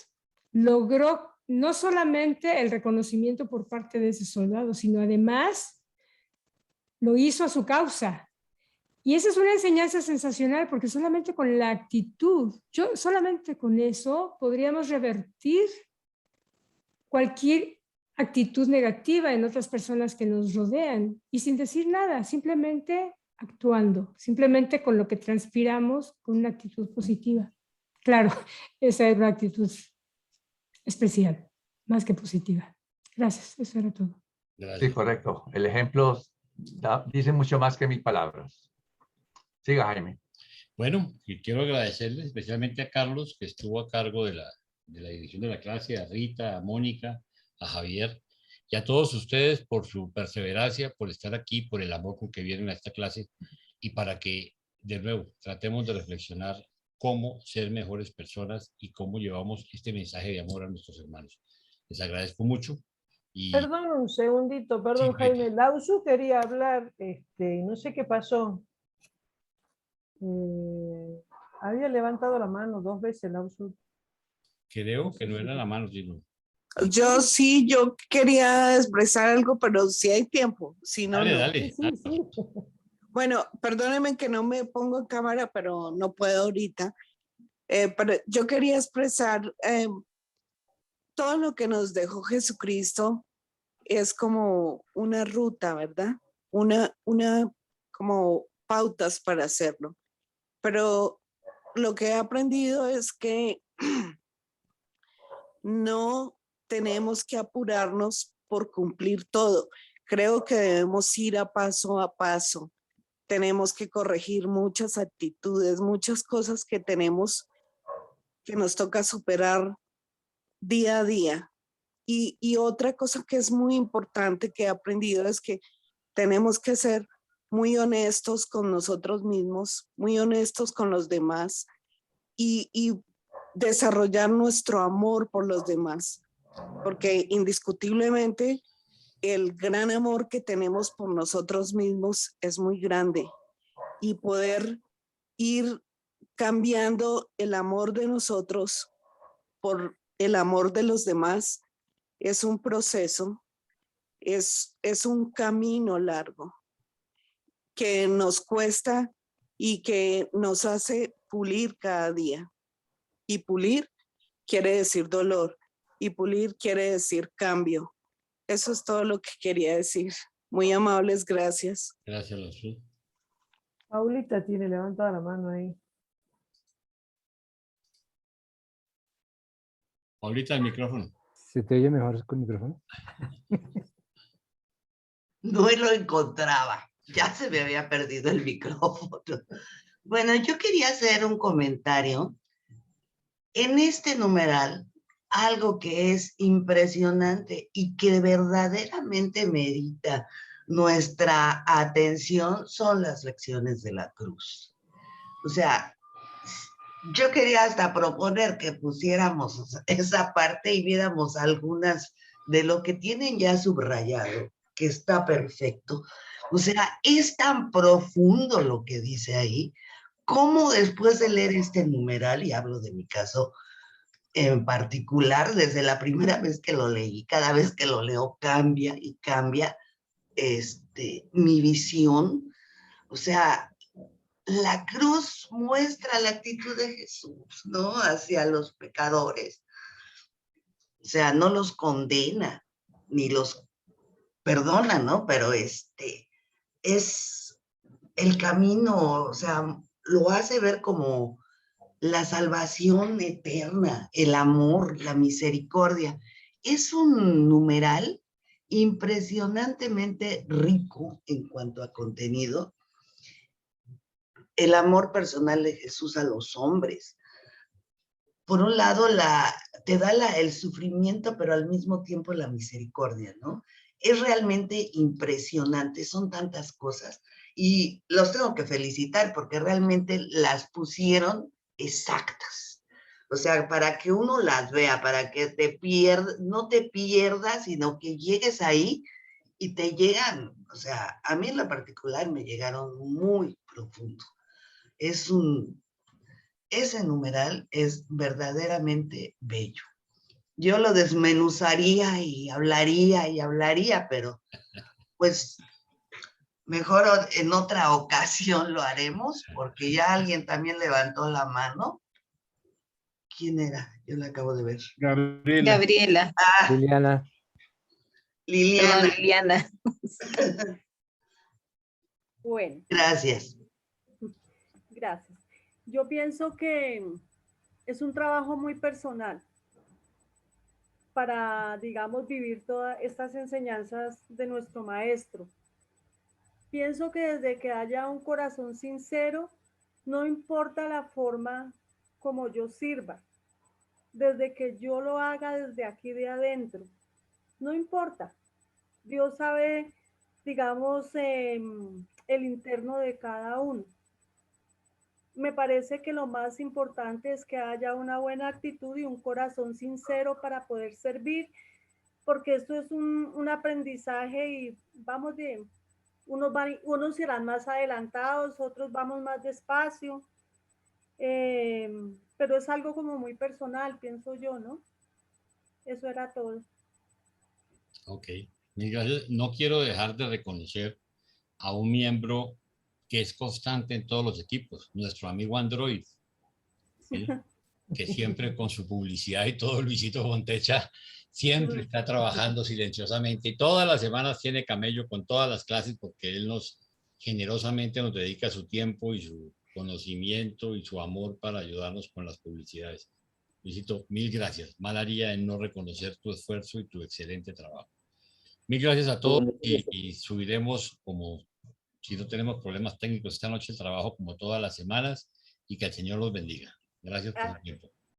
logró no solamente el reconocimiento por parte de ese soldado, sino además lo hizo a su causa. Y esa es una enseñanza sensacional, porque solamente con la actitud, solamente con eso podríamos revertir cualquier actitud negativa en otras personas que nos rodean, y sin decir nada, simplemente actuando, simplemente con lo que transpiramos, con una actitud positiva. Claro, esa es una actitud especial, más que positiva. Gracias, eso era todo.
Gracias.
Sí, correcto. El ejemplo dice mucho más que 1000 palabras. Siga, Jaime.
Bueno, y quiero agradecerle especialmente a Carlos, que estuvo a cargo de la dirección de la clase, a Rita, a Mónica, a Javier, y a todos ustedes por su perseverancia, por estar aquí, por el amor con que vienen a esta clase, y para que, de nuevo, tratemos de reflexionar cómo ser mejores personas y cómo llevamos este mensaje de amor a nuestros hermanos. Les agradezco mucho. Y...
Perdón un segundito, perdón,
Sí,
Jaime. Lausu quería hablar, no sé qué pasó. Había levantado la mano 2 veces, Lausu.
Creo que no era la mano, sino...
Yo quería expresar algo, pero si hay tiempo, si no,
Dale,
no.
dale.
Sí.
Bueno, perdónenme que no me pongo en cámara, pero no puedo ahorita. Pero yo quería expresar todo lo que nos dejó Jesucristo es como una ruta, ¿verdad? Una como pautas para hacerlo. Pero lo que he aprendido es que no tenemos que apurarnos por cumplir todo. Creo que debemos ir a paso. Tenemos que corregir muchas actitudes, muchas cosas que tenemos que nos toca superar día a día. Y otra cosa que es muy importante que he aprendido es que tenemos que ser muy honestos con nosotros mismos, muy honestos con los demás y desarrollar nuestro amor por los demás, porque indiscutiblemente el gran amor que tenemos por nosotros mismos es muy grande y poder ir cambiando el amor de nosotros por el amor de los demás es un proceso, es un camino largo que nos cuesta y que nos hace pulir cada día. Y pulir quiere decir dolor y pulir quiere decir cambio. Eso es todo lo que quería decir. Muy amables, gracias.
Gracias, Luzul.
Paulita tiene levantada la mano ahí.
Paulita, el micrófono.
¿Se te oye mejor con el micrófono?
No lo encontraba. Ya se me había perdido el micrófono. Bueno, yo quería hacer un comentario. En este numeral, algo que es impresionante y que verdaderamente merita nuestra atención son las lecciones de la cruz. O sea, yo quería hasta proponer que pusiéramos esa parte y viéramos algunas de lo que tienen ya subrayado, que está perfecto. O sea, es tan profundo lo que dice ahí, como después de leer este numeral, y hablo de mi caso en particular, desde la primera vez que lo leí, cada vez que lo leo cambia y cambia mi visión. O sea, la cruz muestra la actitud de Jesús, ¿no? Hacia los pecadores. O sea, no los condena, ni los perdona, ¿no? Pero es el camino, o sea, lo hace ver como la salvación eterna, el amor, la misericordia. Es un numeral impresionantemente rico en cuanto a contenido. El amor personal de Jesús a los hombres. Por un lado, te da el sufrimiento, pero al mismo tiempo la misericordia, ¿no? Es realmente impresionante, son tantas cosas. Y los tengo que felicitar porque realmente las pusieron exactas. O sea, para que uno las vea, para que no te pierdas, sino que llegues ahí y te llegan. O sea, a mí en lo particular me llegaron muy profundo. Ese numeral es verdaderamente bello. Yo lo desmenuzaría y hablaría, pero pues mejor en otra ocasión lo haremos, porque ya alguien también levantó la mano. ¿Quién era? Yo la acabo de ver.
Gabriela.
Gabriela.
Ah,
Liliana.
Liliana.
Perdón, Liliana.
Bueno,
Gracias.
gracias. Yo pienso que es un trabajo muy personal para, digamos, vivir todas estas enseñanzas de nuestro maestro. Pienso que desde que haya un corazón sincero, no importa la forma como yo sirva, desde que yo lo haga desde aquí de adentro, no importa. Dios sabe, digamos, el interno de cada uno. Me parece que lo más importante es que haya una buena actitud y un corazón sincero para poder servir, porque esto es un aprendizaje y vamos bien. Unos irán más adelantados, otros vamos más despacio, pero es algo como muy personal, pienso yo, ¿no? Eso era todo.
Ok, mil gracias. No quiero dejar de reconocer a un miembro que es constante en todos los equipos, nuestro amigo Android, ¿sí? Que siempre con su publicidad y todo, Luisito Fontecha, siempre está trabajando silenciosamente y todas las semanas tiene camello con todas las clases porque él generosamente nos dedica su tiempo y su conocimiento y su amor para ayudarnos con las publicidades. Luisito, mil gracias. Mal haría en no reconocer tu esfuerzo y tu excelente trabajo. Mil gracias a todos y subiremos, como si no tenemos problemas técnicos esta noche, el trabajo como todas las semanas y que el Señor los bendiga. Gracias por su tiempo.